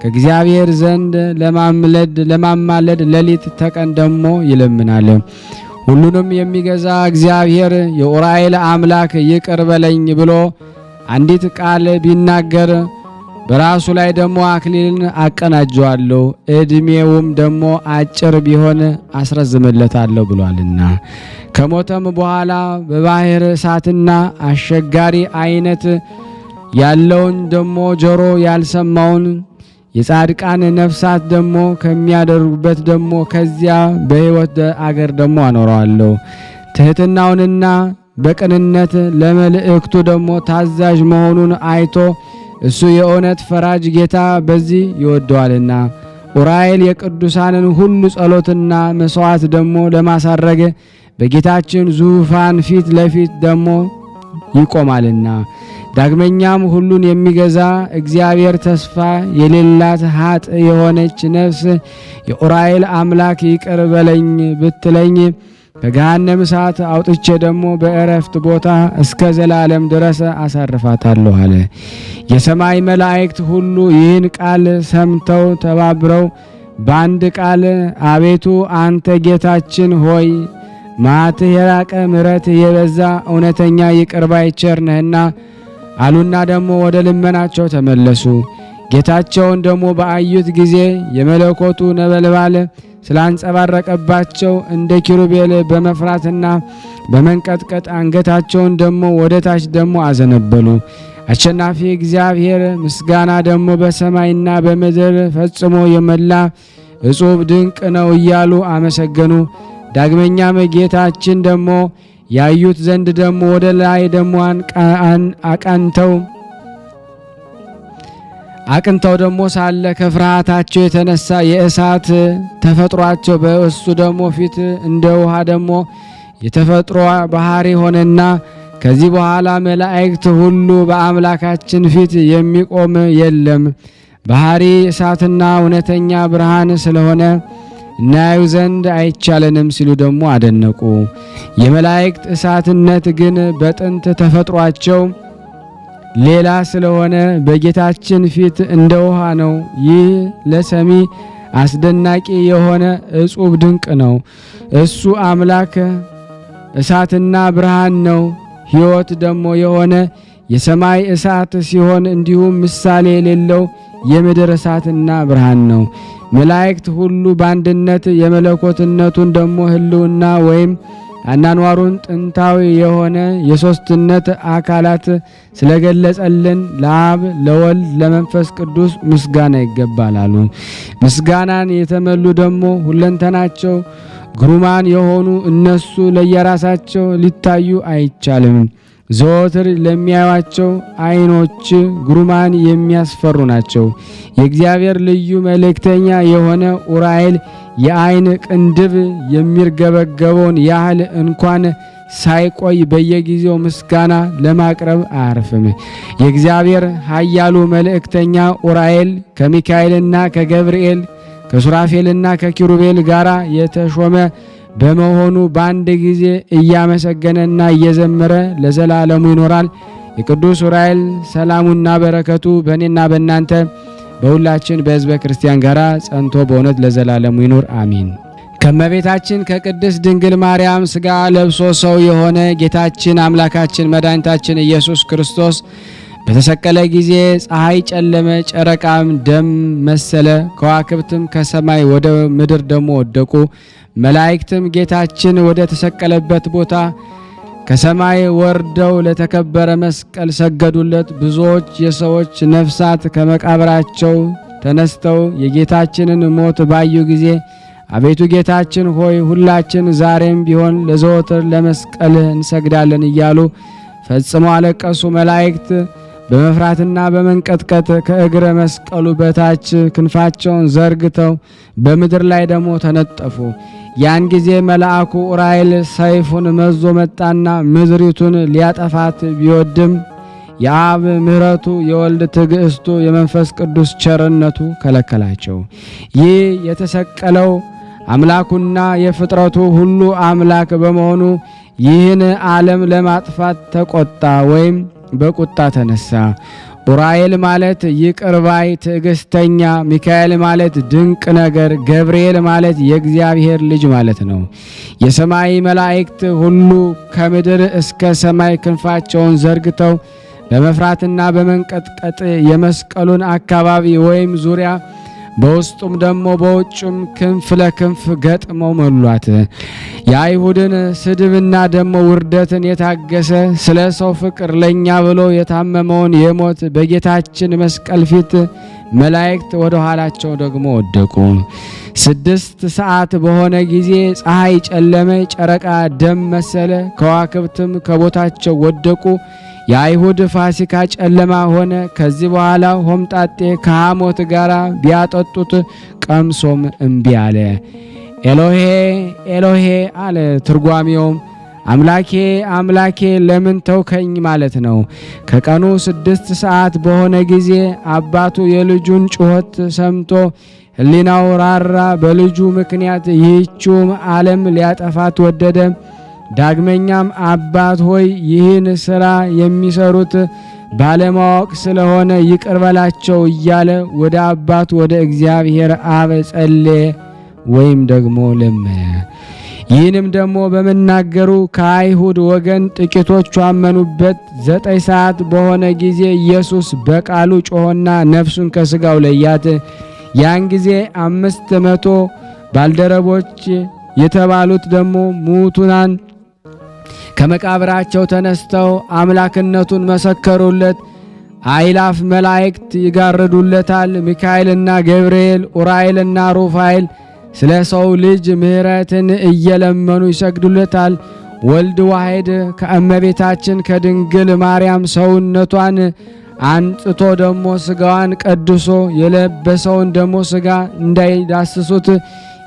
ከእግዚአብሔር ዘንድ ለማማለድ ሌሊት ተቀን ደግሞ ይለምናል። ሁሉንም የሚገዛ እግዚአብሔር የኡራኤል አምላክ ይቅር በለኝ ብሎ አንዲት ቃል ቢናገር በራሱ ላይ ደግሞ አክሊልን አቀናጀዋለሁ፣ ዕድሜውም ደግሞ አጭር ቢሆን አስረዝምለታለሁ ብሏልና። ከሞተም በኋላ በባህር እሳትና አስቸጋሪ አይነት ያለውን ደግሞ ጆሮ ያልሰማውን የጻድቃን ነፍሳት ደግሞ ከሚያደርጉበት ደግሞ ከዚያ በሕይወት አገር ደግሞ አኖረዋለሁ። ትሕትናውንና በቅንነት ለመልእክቱ ደግሞ ታዛዥ መሆኑን አይቶ እሱ የእውነት ፈራጅ ጌታ በዚህ ይወደዋልና ኡራኤል የቅዱሳንን ሁሉ ጸሎትና መስዋዕት ደግሞ ለማሳረግ በጌታችን ዙፋን ፊት ለፊት ደግሞ ይቆማልና ዳግመኛም ሁሉን የሚገዛ እግዚአብሔር ተስፋ የሌላት ሀጥ የሆነች ነፍስ የኡራኤል አምላክ ይቅር በለኝ ብትለኝ ከገሃነም እሳት አውጥቼ ደግሞ በእረፍት ቦታ እስከ ዘላለም ድረስ አሳርፋታለሁ አለ። የሰማይ መላእክት ሁሉ ይህን ቃል ሰምተው ተባብረው በአንድ ቃል አቤቱ አንተ ጌታችን ሆይ መዓትህ የራቀ ምሕረትህ የበዛ እውነተኛ ይቅር ባይ ቸር ነህና አሉና ደግሞ ወደ ልመናቸው ተመለሱ። ጌታቸውን ደግሞ በአዩት ጊዜ የመለኮቱ ነበልባል ስላንጸባረቀባቸው እንደ ኪሩቤል በመፍራትና በመንቀጥቀጥ አንገታቸውን ደግሞ ወደ ታች ደግሞ አዘነበሉ። አሸናፊ እግዚአብሔር ምስጋና ደግሞ በሰማይና በምድር ፈጽሞ የመላ እጹብ ድንቅ ነው እያሉ አመሰገኑ። ዳግመኛም ጌታችን ደግሞ ያዩት ዘንድ ደግሞ ወደ ላይ ደግሞ አቅንተው ደግሞ ሳለ ከፍርሃታቸው የተነሳ የእሳት ተፈጥሯቸው በእሱ ደግሞ ፊት እንደ ውሃ ደግሞ የተፈጥሮ ባህሪ ሆነና ከዚህ በኋላ መላእክት ሁሉ በአምላካችን ፊት የሚቆም የለም፣ ባህሪ እሳትና እውነተኛ ብርሃን ስለሆነ እናዩ ዘንድ አይቻለንም ሲሉ ደግሞ አደነቁ። የመላእክት እሳትነት ግን በጥንት ተፈጥሯቸው ሌላ ስለሆነ በጌታችን ፊት እንደ ውሃ ነው። ይህ ለሰሚ አስደናቂ የሆነ እጹብ ድንቅ ነው። እሱ አምላክ እሳትና ብርሃን ነው። ሕይወት ደግሞ የሆነ የሰማይ እሳት ሲሆን እንዲሁም ምሳሌ የሌለው የምድር እሳትና ብርሃን ነው። መላእክት ሁሉ በአንድነት የመለኮትነቱን ደግሞ ህልውና ወይም አናኗሩን ጥንታዊ የሆነ የሶስትነት አካላት ስለገለጸልን ለአብ ለወልድ ለመንፈስ ቅዱስ ምስጋና ይገባላሉ። ምስጋናን የተመሉ ደግሞ ሁለንተናቸው ግሩማን የሆኑ እነሱ ለየራሳቸው ሊታዩ አይቻልም። ዘወትር ለሚያዩአቸው ዓይኖች ግሩማን የሚያስፈሩ ናቸው። የእግዚአብሔር ልዩ መልእክተኛ የሆነ ኡራኤል የዓይን ቅንድብ የሚርገበገበውን ያህል እንኳን ሳይቆይ በየጊዜው ምስጋና ለማቅረብ አያርፍም። የእግዚአብሔር ኃያሉ መልእክተኛ ኡራኤል ከሚካኤልና ከገብርኤል ከሱራፌልና ከኪሩቤል ጋራ የተሾመ በመሆኑ በአንድ ጊዜ እያመሰገነና እየዘመረ ለዘላለሙ ይኖራል። የቅዱስ ኡራኤል ሰላሙና በረከቱ በእኔና በእናንተ በሁላችን በሕዝበ ክርስቲያን ጋራ ጸንቶ በእውነት ለዘላለሙ ይኑር አሚን። ከመቤታችን ከቅድስት ድንግል ማርያም ሥጋ ለብሶ ሰው የሆነ ጌታችን አምላካችን መድኃኒታችን ኢየሱስ ክርስቶስ በተሰቀለ ጊዜ ፀሐይ ጨለመ፣ ጨረቃም ደም መሰለ፣ ከዋክብትም ከሰማይ ወደ ምድር ደግሞ ወደቁ። መላእክትም ጌታችን ወደ ተሰቀለበት ቦታ ከሰማይ ወርደው ለተከበረ መስቀል ሰገዱለት። ብዙዎች የሰዎች ነፍሳት ከመቃብራቸው ተነስተው የጌታችንን ሞት ባዩ ጊዜ አቤቱ ጌታችን ሆይ ሁላችን ዛሬም ቢሆን ለዘወትር ለመስቀል እንሰግዳለን እያሉ ፈጽሞ አለቀሱ። መላእክት በመፍራትና በመንቀጥቀጥ ከእግረ መስቀሉ በታች ክንፋቸውን ዘርግተው በምድር ላይ ደግሞ ተነጠፉ። ያን ጊዜ መልአኩ ኡራኤል ሰይፉን መዞ መጣና ምድሪቱን ሊያጠፋት ቢወድም የአብ ምሕረቱ የወልድ ትዕግስቱ የመንፈስ ቅዱስ ቸርነቱ ከለከላቸው። ይህ የተሰቀለው አምላኩና የፍጥረቱ ሁሉ አምላክ በመሆኑ ይህን ዓለም ለማጥፋት ተቆጣ ወይም በቁጣ ተነሳ። ኡራኤል ማለት ይቅር ባይ ትዕግስተኛ፣ ሚካኤል ማለት ድንቅ ነገር፣ ገብርኤል ማለት የእግዚአብሔር ልጅ ማለት ነው። የሰማይ መላእክት ሁሉ ከምድር እስከ ሰማይ ክንፋቸውን ዘርግተው በመፍራትና በመንቀጥቀጥ የመስቀሉን አካባቢ ወይም ዙሪያ በውስጡም ደግሞ በውጭም ክንፍ ለክንፍ ገጥመው መሏት። የአይሁድን ስድብና ደግሞ ውርደትን የታገሰ ስለ ሰው ፍቅር ለኛ ብሎ የታመመውን የሞት በጌታችን መስቀል ፊት መላእክት ወደ ኋላቸው ደግሞ ወደቁ። 6 ሰዓት በሆነ ጊዜ ፀሐይ ጨለመ፣ ጨረቃ ደም መሰለ፣ ከዋክብትም ከቦታቸው ወደቁ። የአይሁድ ፋሲካ ጨለማ ሆነ። ከዚህ በኋላ ሆምጣጤ ከሐሞት ጋር ቢያጠጡት ቀምሶም እምቢ አለ። ኤሎሄ ኤሎሄ አለ። ትርጓሜውም አምላኬ አምላኬ ለምን ተውከኝ ማለት ነው። ከቀኑ 6 ሰዓት በሆነ ጊዜ አባቱ የልጁን ጩኸት ሰምቶ ሕሊናው ራራ። በልጁ ምክንያት ይህችውም ዓለም ሊያጠፋት ወደደ። ዳግመኛም አባት ሆይ ይህን ሥራ የሚሰሩት ባለማወቅ ስለሆነ ይቅር በላቸው እያለ ወደ አባቱ ወደ እግዚአብሔር አብ ጸለየ ወይም ደግሞ ለመነ። ይህንም ደግሞ በመናገሩ ከአይሁድ ወገን ጥቂቶቹ አመኑበት። 9 ሰዓት በሆነ ጊዜ ኢየሱስ በቃሉ ጮሆና ነፍሱን ከሥጋው ለያት። ያን ጊዜ 500 ባልደረቦች የተባሉት ደግሞ ሙቱናን ከመቃብራቸው ተነስተው አምላክነቱን መሰከሩለት። አእላፍ መላእክት ይጋርዱለታል። ሚካኤልና ገብርኤል፣ ኡራኤልና ሩፋኤል ስለ ሰው ልጅ ምሕረትን እየለመኑ ይሰግዱለታል። ወልድ ዋሕድ ከእመቤታችን ከድንግል ማርያም ሰውነቷን አንጽቶ ደግሞ ሥጋዋን ቀድሶ የለበሰውን ደግሞ ሥጋ እንዳይዳስሱት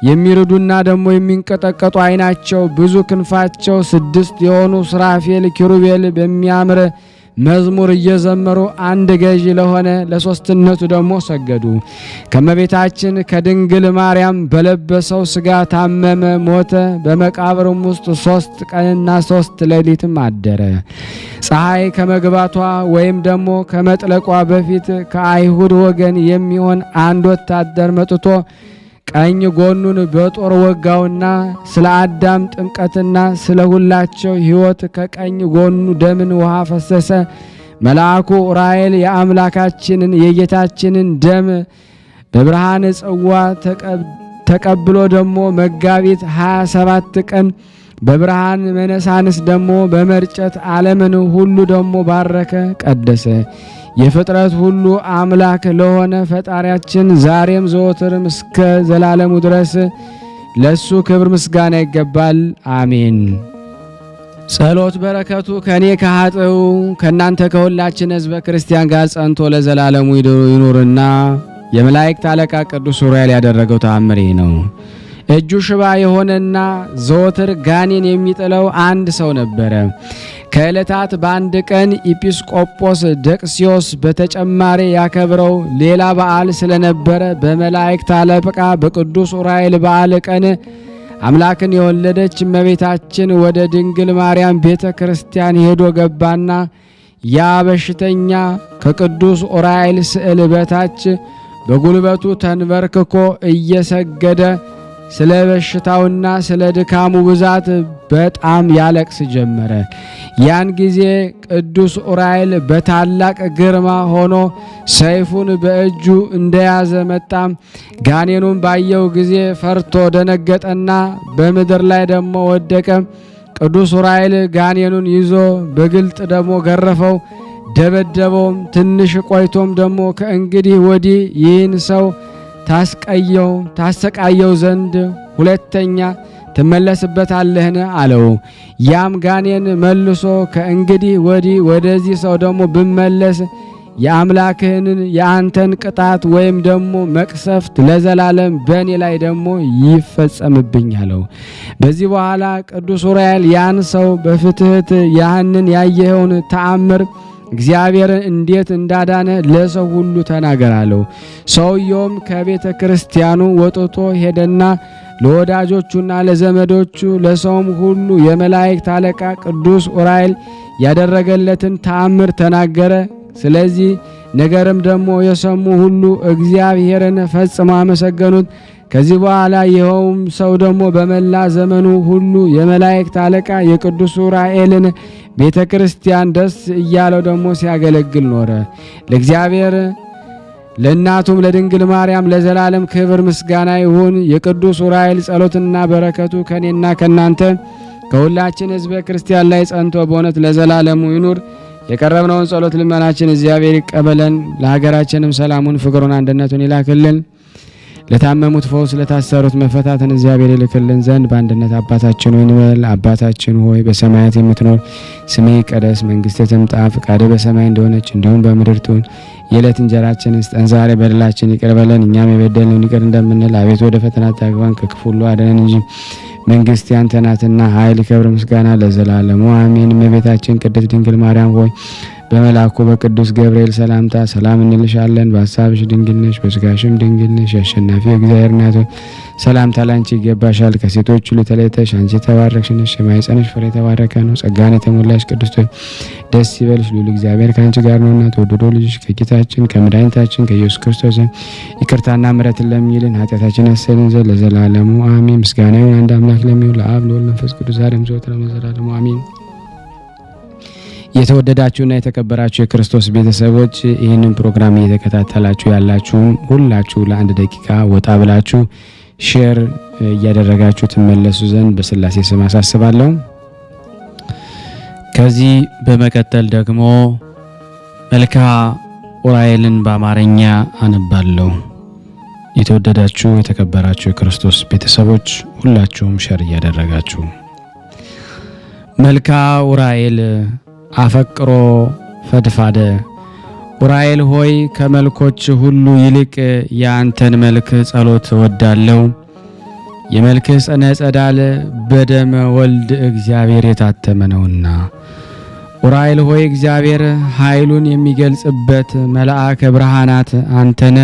የሚርዱና ደግሞ የሚንቀጠቀጡ ዓይናቸው ብዙ ክንፋቸው 6 የሆኑ ሱራፌል ኪሩቤል በሚያምር መዝሙር እየዘመሩ አንድ ገዢ ለሆነ ለሶስትነቱ ደግሞ ሰገዱ። ከመቤታችን ከድንግል ማርያም በለበሰው ሥጋ ታመመ፣ ሞተ። በመቃብርም ውስጥ 3 ቀንና 3 ሌሊትም አደረ። ፀሐይ ከመግባቷ ወይም ደግሞ ከመጥለቋ በፊት ከአይሁድ ወገን የሚሆን አንድ ወታደር መጥቶ ቀኝ ጎኑን በጦር ወጋውና ስለ አዳም ጥምቀትና ስለ ሁላቸው ሕይወት ከቀኝ ጎኑ ደምን ውሃ ፈሰሰ። መልአኩ ኡራኤል የአምላካችንን የጌታችንን ደም በብርሃን ጽዋ ተቀብሎ ደግሞ መጋቢት 27 ቀን በብርሃን መነሳንስ ደግሞ በመርጨት ዓለምን ሁሉ ደግሞ ባረከ፣ ቀደሰ። የፍጥረት ሁሉ አምላክ ለሆነ ፈጣሪያችን ዛሬም ዘወትርም እስከ ዘላለሙ ድረስ ለሱ ክብር ምስጋና ይገባል። አሜን። ጸሎት በረከቱ ከኔ ከኃጥኡ ከናንተ ከሁላችን ሕዝበ ክርስቲያን ጋር ጸንቶ ለዘላለሙ ይኑርና የመላእክት አለቃ ቅዱስ ኡራኤል ያደረገው ተአምር ነው። እጁ ሽባ የሆነና ዘወትር ጋኔን የሚጥለው አንድ ሰው ነበረ። ከዕለታት በአንድ ቀን ኢጲስቆጶስ ደቅሲዮስ በተጨማሪ ያከብረው ሌላ በዓል ስለነበረ በመላእክት አለቃ በቅዱስ ኡራኤል በዓል ቀን አምላክን የወለደች እመቤታችን ወደ ድንግል ማርያም ቤተ ክርስቲያን ሄዶ ገባና ያ በሽተኛ ከቅዱስ ኡራኤል ስዕል በታች በጉልበቱ ተንበርክኮ እየሰገደ ስለ በሽታውና ስለ ድካሙ ብዛት በጣም ያለቅስ ጀመረ። ያን ጊዜ ቅዱስ ኡራኤል በታላቅ ግርማ ሆኖ ሰይፉን በእጁ እንደያዘ መጣ። ጋኔኑን ባየው ጊዜ ፈርቶ ደነገጠና በምድር ላይ ደግሞ ወደቀ። ቅዱስ ኡራኤል ጋኔኑን ይዞ በግልጥ ደግሞ ገረፈው፣ ደበደበውም። ትንሽ ቆይቶም ደግሞ ከእንግዲህ ወዲህ ይህን ሰው ታሰቃየው ዘንድ ሁለተኛ ትመለስበታለህን አለው። ያም ጋኔን መልሶ ከእንግዲህ ወዲህ ወደዚህ ሰው ደግሞ ብመለስ የአምላክህን የአንተን ቅጣት ወይም ደግሞ መቅሰፍት ለዘላለም በእኔ ላይ ደግሞ ይፈጸምብኝ አለው። በዚህ በኋላ ቅዱስ ኡራኤል ያን ሰው በፍትሕት ያህንን ያየኸውን ተአምር እግዚአብሔርን እንዴት እንዳዳነ ለሰው ሁሉ ተናገር አለው። ሰውየውም ከቤተ ክርስቲያኑ ወጥቶ ሄደና ለወዳጆቹና ለዘመዶቹ ለሰውም ሁሉ የመላእክት አለቃ ቅዱስ ኡራኤል ያደረገለትን ተአምር ተናገረ። ስለዚህ ነገርም ደግሞ የሰሙ ሁሉ እግዚአብሔርን ፈጽመው አመሰገኑት። ከዚህ በኋላ ይኸውም ሰው ደግሞ በመላ ዘመኑ ሁሉ የመላእክት አለቃ የቅዱስ ኡራኤልን ቤተ ክርስቲያን ደስ እያለው ደግሞ ሲያገለግል ኖረ። ለእግዚአብሔር ለእናቱም ለድንግል ማርያም ለዘላለም ክብር ምስጋና ይሁን። የቅዱስ ኡራኤል ጸሎትና በረከቱ ከኔና ከናንተ ከሁላችን ሕዝበ ክርስቲያን ላይ ጸንቶ በእውነት ለዘላለሙ ይኑር። የቀረብነውን ጸሎት ልመናችን እግዚአብሔር ይቀበለን። ለሀገራችንም ሰላሙን፣ ፍቅሩን፣ አንድነቱን ይላክልን። ለታመሙት ፈውስ፣ ለታሰሩት መፈታትን እግዚአብሔር ይልክልን ዘንድ በአንድነት አባታችን ሆይ እንበል። አባታችን ሆይ በሰማያት የምትኖር ስምህ ይቀደስ፣ መንግስትህ ትምጣ፣ ፈቃድህ በሰማይ እንደሆነች እንዲሁም በምድር ትሁን። የዕለት እንጀራችንን ስጠን ዛሬ፣ በደላችንን ይቅር በለን እኛም የበደልነውን ይቅር እንደምንል። አቤቱ ወደ ፈተና አታግባን ከክፉ ሁሉ አድነን እንጂ መንግስት ያንተ ናትና ኃይል፣ ክብር፣ ምስጋና ለዘላለሙ አሜን። እመቤታችን ቅድስት ድንግል ማርያም ሆይ በመልአኩ በቅዱስ ገብርኤል ሰላምታ ሰላም እንልሻለን። በሐሳብሽ ድንግል ነሽ፣ በሥጋሽም ድንግል ነሽ። የአሸናፊ እግዚአብሔር እናት ሆይ ሰላምታ ላንቺ ይገባሻል። ከሴቶች ሁሉ ተለይተሽ አንቺ የተባረክሽ ነሽ፣ የማኅፀንሽ ፍሬ የተባረከ ነው። ጸጋን የተሞላሽ ቅድስት ሆይ ደስ ይበልሽ፣ ልዑል እግዚአብሔር ከአንቺ ጋር ነውና ተወደዶ ልጅሽ ከጌታችን ከመድኃኒታችን ከኢየሱስ ክርስቶስ ይቅርታና ምሕረትን ለሚልን ኃጢአታችን ያሰልን ዘንድ ለዘላለሙ አሜን። ምስጋና ይሁን አንድ አምላክ ለሚሆን ለአብ ለወልድ ለመንፈስ ቅዱስ ዛሬም ዘወትርም ለዘላለሙ አሜን። የተወደዳችሁና የተከበራችሁ የክርስቶስ ቤተሰቦች ይህንን ፕሮግራም እየተከታተላችሁ ያላችሁም ሁላችሁ ለአንድ ደቂቃ ወጣ ብላችሁ ሼር እያደረጋችሁ ትመለሱ ዘንድ በስላሴ ስም አሳስባለሁ። ከዚህ በመቀጠል ደግሞ መልክአ ዑራኤልን በአማርኛ አነባለሁ። የተወደዳችሁ የተከበራችሁ የክርስቶስ ቤተሰቦች ሁላችሁም ሼር እያደረጋችሁ መልክአ ዑራኤል አፈቅሮ ፈድፋደ። ዑራኤል ሆይ ከመልኮች ሁሉ ይልቅ የአንተን መልክ ጸሎት ወዳለው። የመልክህ ጸነ ጸዳል በደመ ወልድ እግዚአብሔር የታተመ ነውና። ዑራኤል ሆይ እግዚአብሔር ኃይሉን የሚገልጽበት መልአከ ብርሃናት አንተነ።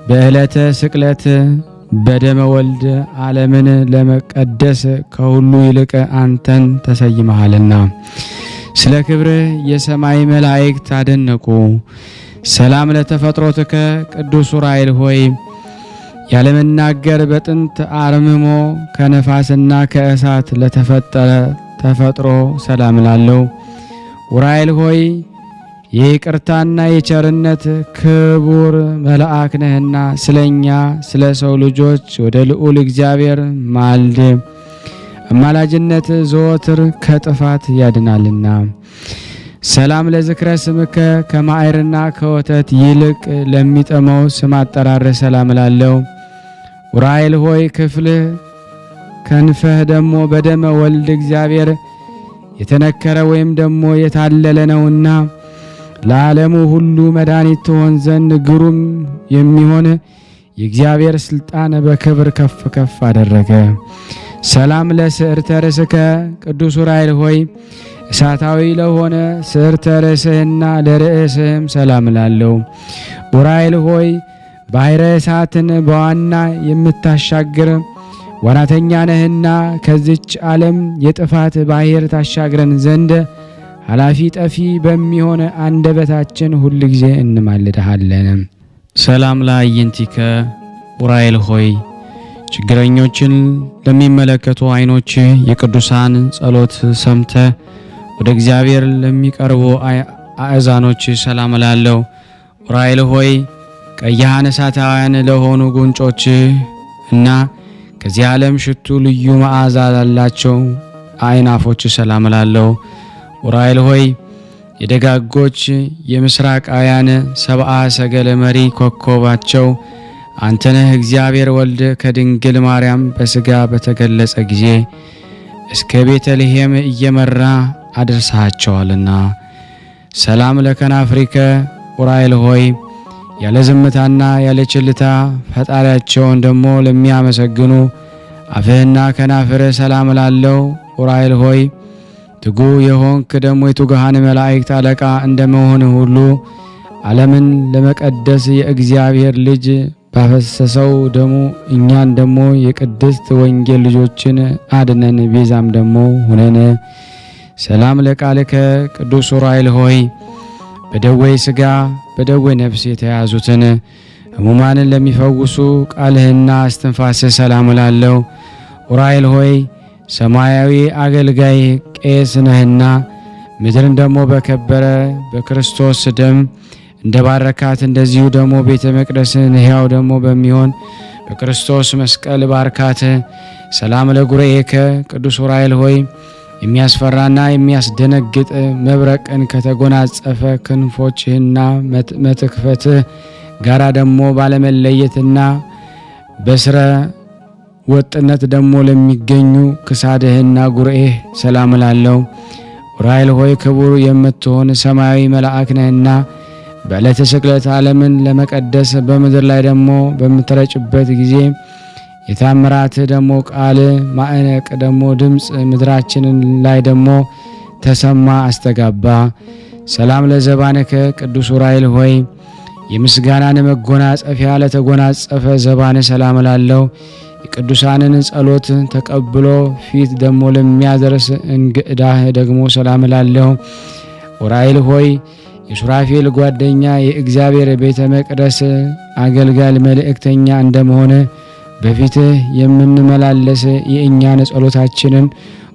በዕለተ ስቅለት በደመ ወልድ ዓለምን ለመቀደስ ከሁሉ ይልቅ አንተን ተሰይመሃልና ስለ ክብርህ የሰማይ መላእክት አደነቁ። ሰላም ለተፈጥሮትከ ቅዱስ ዑራኤል ሆይ ያለመናገር በጥንት አርምሞ ከነፋስና ከእሳት ለተፈጠረ ተፈጥሮ ሰላም ላለው። ዑራኤል ሆይ የይቅርታና የቸርነት ክቡር መልአክ ነህና ስለኛ ስለ ሰው ልጆች ወደ ልዑል እግዚአብሔር ማልድ። አማላጅነት ዘወትር ከጥፋት ያድናልና። ሰላም ለዝክረ ስምከ ከማዕርና ከወተት ይልቅ ለሚጠመው ስም አጠራር ሰላም ላለው። ዑራኤል ሆይ ክፍልህ ከንፈህ ደግሞ በደመ ወልድ እግዚአብሔር የተነከረ ወይም ደግሞ የታለለ ነውና ለዓለሙ ሁሉ መድኃኒት ትሆን ዘንድ ግሩም የሚሆን የእግዚአብሔር ስልጣን በክብር ከፍ ከፍ አደረገ። ሰላም ለስዕርተ ርእስከ ቅዱስ ዑራኤል ሆይ እሳታዊ ለሆነ ስዕርተ ርእስህና ለርእስህም ሰላም ላለው። ዑራኤል ሆይ ባሕረ እሳትን በዋና የምታሻግር ዋናተኛ ነህና ከዚች ዓለም የጥፋት ባሕር ታሻግረን ዘንድ ኃላፊ ጠፊ በሚሆን አንደበታችን ሁል ጊዜ እንማልድሃለን። ሰላም ለአዕይንቲከ ዑራኤል ሆይ ችግረኞችን ለሚመለከቱ ዓይኖች የቅዱሳን ጸሎት ሰምተ ወደ እግዚአብሔር ለሚቀርቡ አእዛኖች ሰላም ላለው። ዑራኤል ሆይ ቀያሃን እሳታውያን ለሆኑ ጉንጮች እና ከዚህ ዓለም ሽቱ ልዩ መዓዛ ላላቸው አይናፎች ሰላም ላለው። ዑራኤል ሆይ የደጋጎች የምስራቃውያን ሰብአ ሰገል መሪ ኮከባቸው አንተነህ እግዚአብሔር ወልድ ከድንግል ማርያም በሥጋ በተገለጸ ጊዜ እስከ ቤተልሔም እየመራ አድርሰሃቸዋልና። ሰላም ለከናፍሪከ ዑራኤል ሆይ ያለ ዝምታና ያለ ችልታ ፈጣሪያቸውን ደሞ ለሚያመሰግኑ አፍህና ከናፍርህ ሰላም ላለው። ዑራኤል ሆይ ትጉ የሆንክ ደሞ የትጉሃን መላእክት አለቃ እንደመሆን ሁሉ ዓለምን ለመቀደስ የእግዚአብሔር ልጅ ባፈሰሰው ደሙ እኛን ደሞ የቅድስት ወንጌል ልጆችን አድነን፣ ቤዛም ደሞ ሁነን። ሰላም ለቃልከ ቅዱስ ዑራኤል ሆይ በደዌ ሥጋ በደዌ ነፍስ የተያዙትን ሕሙማንን ለሚፈውሱ ቃልህና እስትንፋስህ ሰላም ላለው። ዑራኤል ሆይ ሰማያዊ አገልጋይ ቄስ ነህና ምድርን ደሞ በከበረ በክርስቶስ ደም እንደ ባረካት እንደዚሁ ደሞ ቤተ መቅደስን ሕያው ደሞ በሚሆን በክርስቶስ መስቀል ባርካት። ሰላም ለጉርኤከ ቅዱስ ዑራኤል ሆይ የሚያስፈራና የሚያስደነግጥ መብረቅን ከተጎናጸፈ ክንፎችህና መትክፈትህ ጋራ ደሞ ባለመለየትና በስረ ወጥነት ደሞ ለሚገኙ ክሳድህና ጉርኤህ ሰላም ላለው። ዑራኤል ሆይ ክቡር የምትሆን ሰማያዊ መልአክ ነህና በዕለተ ስቅለት ዓለምን ለመቀደስ በምድር ላይ ደሞ በምትረጭበት ጊዜ የታምራት ደግሞ ቃል ማዕነቅ ደግሞ ድምፅ ምድራችንን ላይ ደግሞ ተሰማ አስተጋባ። ሰላም ለዘባነከ ቅዱስ ዑራኤል ሆይ የምስጋናን መጎናጸፊያ ለተጎናጸፈ ዘባነ ሰላም ላለው የቅዱሳንን ጸሎት ተቀብሎ ፊት ደግሞ ለሚያደርስ እንግዳህ ደግሞ ሰላም ላለው ዑራኤል ሆይ የሱራፌል ጓደኛ የእግዚአብሔር ቤተ መቅደስ አገልጋይ መልእክተኛ እንደመሆነ በፊትህ የምንመላለስ የእኛን ጸሎታችንን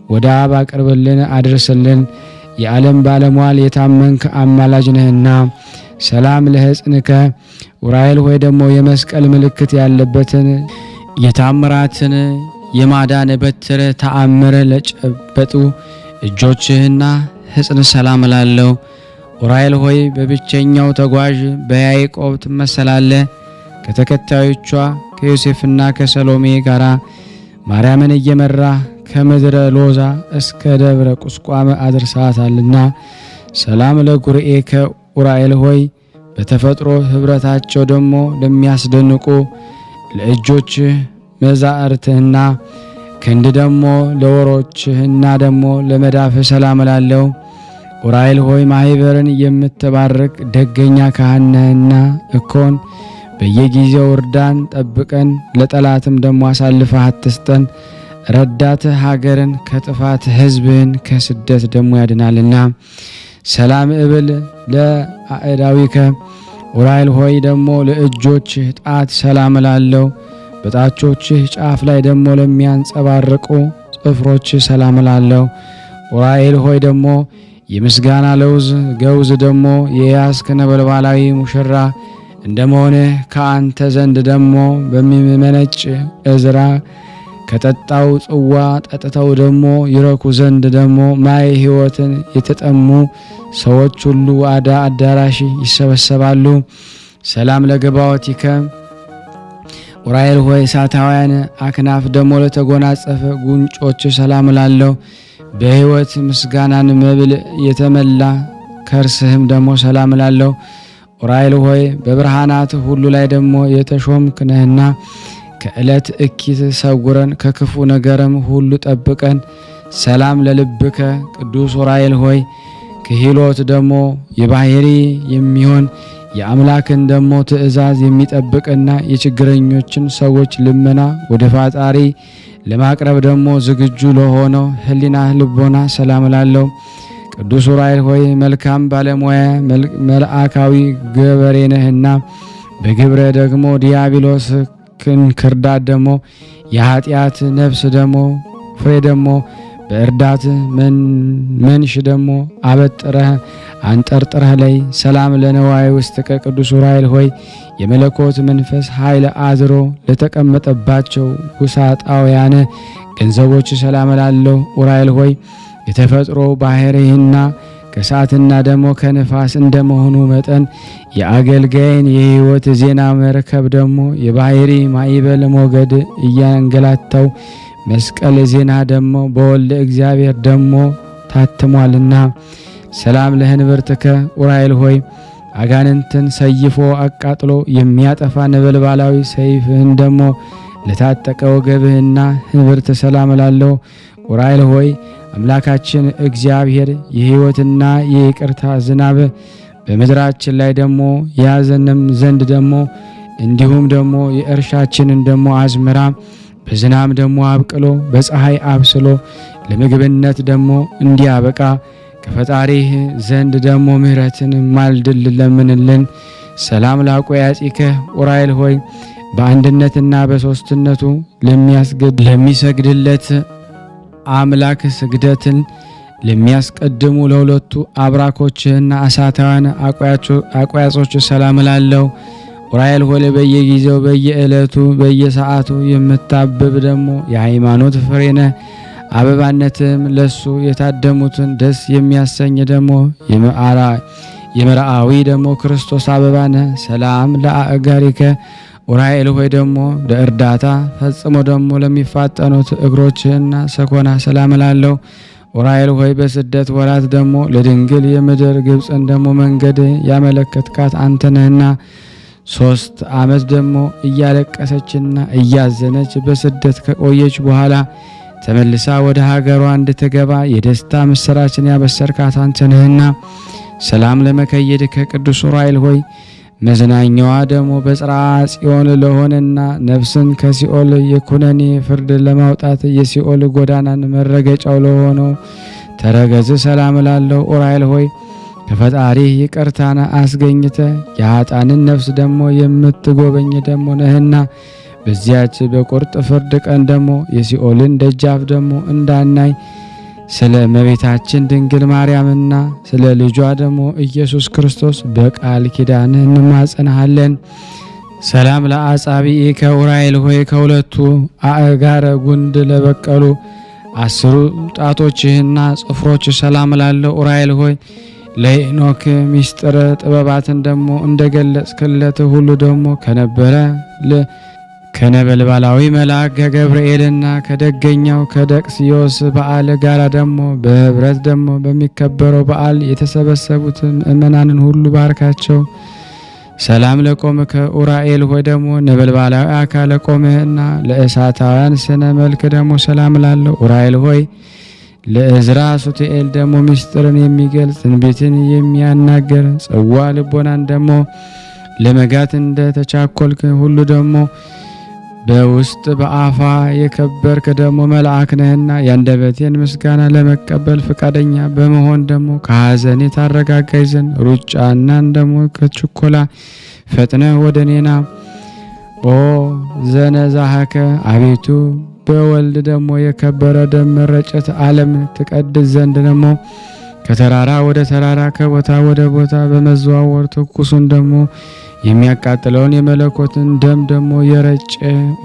ወደ አብ አቅርብልን አድርስልን። የዓለም ባለሟል የታመንክ አማላጅ ነህና ሰላም ለሕፅንከ ዑራኤል ሆይ ደግሞ የመስቀል ምልክት ያለበትን የታምራትን የማዳን በትር ተአምር ለጨበጡ እጆችህና ሕፅን ሰላም ላለው ዑራኤል ሆይ በብቸኛው ተጓዥ በያዕቆብ ትመሰላለህ። ከተከታዮቿ ከዮሴፍና ከሰሎሜ ጋራ ማርያምን እየመራ ከምድረ ሎዛ እስከ ደብረ ቁስቋም አድርሳታልና ሰላም ለጉርኤከ ዑራኤል ሆይ በተፈጥሮ ህብረታቸው ደግሞ ለሚያስደንቁ ለእጆች መዛርትህና ክንድ ደግሞ ለወሮችህና ደግሞ ለመዳፍ ሰላም ላለው ዑራኤል ሆይ ማህበርን የምትባርክ ደገኛ ካህን ነህና እኮን በየጊዜው እርዳን ጠብቀን፣ ለጠላትም ደግሞ አሳልፈህ አትስጠን። ረዳት ሀገርን ከጥፋት ህዝብን ከስደት ደግሞ ያድናልና ሰላም እብል ለአእዳዊከ ዑራኤል ሆይ ደግሞ ለእጆችህ ጣት ሰላም ላለው በጣቾችህ ጫፍ ላይ ደግሞ ለሚያንጸባርቁ ጽፍሮች ሰላም ላለው ዑራኤል ሆይ ደግሞ የምስጋና ለውዝ ገውዝ ደግሞ የያዝክ ነበልባላዊ ሙሽራ እንደመሆንህ ከአንተ ዘንድ ደግሞ በሚመነጭ እዝራ ከጠጣው ጽዋ ጠጥተው ደግሞ ይረኩ ዘንድ ደግሞ ማየ ሕይወትን የተጠሙ ሰዎች ሁሉ አዳራሽ ይሰበሰባሉ። ሰላም ለገባዖቲከ ዑራኤል ሆይ እሳታውያን አክናፍ ደግሞ ለተጎናጸፈ ጉንጮች ሰላም ላለው በሕይወት ምስጋናን መብል የተመላ ከርስህም ደግሞ ሰላም ላለው ዑራኤል ሆይ በብርሃናት ሁሉ ላይ ደግሞ የተሾምክ ነህና ከዕለት እኪት ሰውረን ከክፉ ነገርም ሁሉ ጠብቀን። ሰላም ለልብከ ቅዱስ ዑራኤል ሆይ ክሂሎት ደግሞ የባህሪ የሚሆን የአምላክን ደግሞ ትእዛዝ የሚጠብቅና የችግረኞችን ሰዎች ልመና ወደ ፈጣሪ ለማቅረብ ደግሞ ዝግጁ ለሆነው ህሊና ልቦና ሰላም ላለው ቅዱስ ዑራኤል ሆይ መልካም ባለሙያ መልአካዊ ገበሬ ነህና በግብረ ደግሞ ዲያብሎስ ክርዳት ደግሞ የኃጢአት ነፍስ ደግሞ ፍሬ ደግሞ በእርዳት መንሽ ደግሞ አበጥረህ አንጠርጥረህ ላይ ሰላም ለነዋይ ውስጥ ከቅዱስ ዑራኤል ሆይ የመለኮት መንፈስ ኃይል አድሮ ለተቀመጠባቸው ውሳጣውያን ገንዘቦች ሰላም ላለው ዑራኤል ሆይ የተፈጥሮ ባህሪህና ከእሳትና ደግሞ ከነፋስ እንደመሆኑ መጠን የአገልጋይን የሕይወት ዜና መርከብ ደግሞ የባህሪ ማዕበል ሞገድ እያንገላታው መስቀል ዜና ደግሞ በወልደ እግዚአብሔር ደግሞ ታትሟልና ሰላም ለህንብርትከ ዑራኤል ሆይ አጋንንትን ሰይፎ አቃጥሎ የሚያጠፋ ነበልባላዊ ሰይፍህን ደግሞ ለታጠቀ ወገብህና ህንብርት ሰላም ላለው ዑራኤል ሆይ አምላካችን እግዚአብሔር የሕይወትና የይቅርታ ዝናብ በምድራችን ላይ ደግሞ ያዘንም ዘንድ ደግሞ እንዲሁም ደግሞ የእርሻችንን ደግሞ አዝመራ በዝናብ ደግሞ አብቅሎ በፀሐይ አብስሎ ለምግብነት ደግሞ እንዲያበቃ ከፈጣሪህ ዘንድ ደግሞ ምሕረትን ማልድል ለምንልን። ሰላም ላቆያጺከ ዑራኤል ሆይ በአንድነትና በሶስትነቱ ለሚሰግድለት አምላክ ስግደትን ለሚያስቀድሙ ለሁለቱ አብራኮችህና እሳታውያን አቋያጾች ሰላም ላለው ዑራኤል ሆይ በየጊዜው በየዕለቱ በየሰዓቱ የምታብብ ደግሞ የሃይማኖት ፍሬ ነህ። አበባነትም ለሱ የታደሙትን ደስ የሚያሰኝ ደግሞ የመርአዊ ደግሞ ክርስቶስ አበባ ነህ። ሰላም ለአእጋሪከ ዑራኤል ሆይ ደግሞ ለእርዳታ ፈጽሞ ደግሞ ለሚፋጠኑት እግሮችህና ሰኮና ሰላም ላለው ዑራኤል ሆይ በስደት ወራት ደግሞ ለድንግል የምድር ግብፅን ደግሞ መንገድ ያመለከትካት አንተ ነህና 3 ዓመት ደግሞ እያለቀሰችና እያዘነች በስደት ከቆየች በኋላ ተመልሳ ወደ ሀገሯ እንድትገባ የደስታ ምስራችን ያበሰርካት አንተ ነህና ሰላም ለመከየድ ከቅዱስ ዑራኤል ሆይ መዝናኛዋ ደግሞ በጽርሐ ጽዮን ለሆነና ነፍስን ከሲኦል የኩነኔ ፍርድ ለማውጣት የሲኦል ጎዳናን መረገጫው ለሆነው ተረገዝ ሰላም ላለው ዑራኤል ሆይ ከፈጣሪ ይቅርታን አስገኝተ የኃጥአንን ነፍስ ደግሞ የምትጎበኝ ደግሞ ነህና በዚያች በቁርጥ ፍርድ ቀን ደግሞ የሲኦልን ደጃፍ ደግሞ እንዳናይ ስለ እመቤታችን ድንግል ማርያምና ስለ ልጇ ደግሞ ኢየሱስ ክርስቶስ በቃል ኪዳን እንማጸናለን። ሰላም ለአጻብዒከ ዑራኤል ሆይ ከሁለቱ አእጋረ ጉንድ ለበቀሉ 10 ጣቶችህና ጽፍሮች ሰላም ላለው ዑራኤል ሆይ ለሄኖክ ሚስጥር ጥበባትን ደግሞ እንደገለጽክለት ሁሉ ደግሞ ከነበልባላዊ መልአክ ከገብርኤልና ከደገኛው ከደቅስዮስ በዓል ጋር ደግሞ በህብረት ደግሞ በሚከበረው በዓል የተሰበሰቡት ምእመናንን ሁሉ ባርካቸው። ሰላም ለቆምከ ዑራኤል ሆይ ደግሞ ነበልባላዊ አካለ ቆምህና ለእሳታውያን ስነ መልክ ደግሞ ሰላም ላለው ዑራኤል ሆይ ለእዝራ ሱትኤል ደግሞ ምስጢርን የሚገልጽ ትንቢትን የሚያናገር ጽዋ ልቦናን ደግሞ ለመጋት እንደ ተቻኮልክ ሁሉ ደግሞ በውስጥ በአፋ የከበርክ ደግሞ መልአክ ነህና ያንደበቴን ምስጋና ለመቀበል ፈቃደኛ በመሆን ደግሞ ከሐዘኔ ታረጋጋይ ዘንድ ሩጫናን ደግሞ ከችኮላ ፈጥነ ወደ እኔና ኦ ዘነዛሃከ አቤቱ በወልድ ደግሞ የከበረ ደም መረጨት ዓለም ትቀድስ ዘንድ ደግሞ ከተራራ ወደ ተራራ ከቦታ ወደ ቦታ በመዘዋወር ትኩሱን ደግሞ የሚያቃጥለውን የመለኮትን ደም ደግሞ የረጨ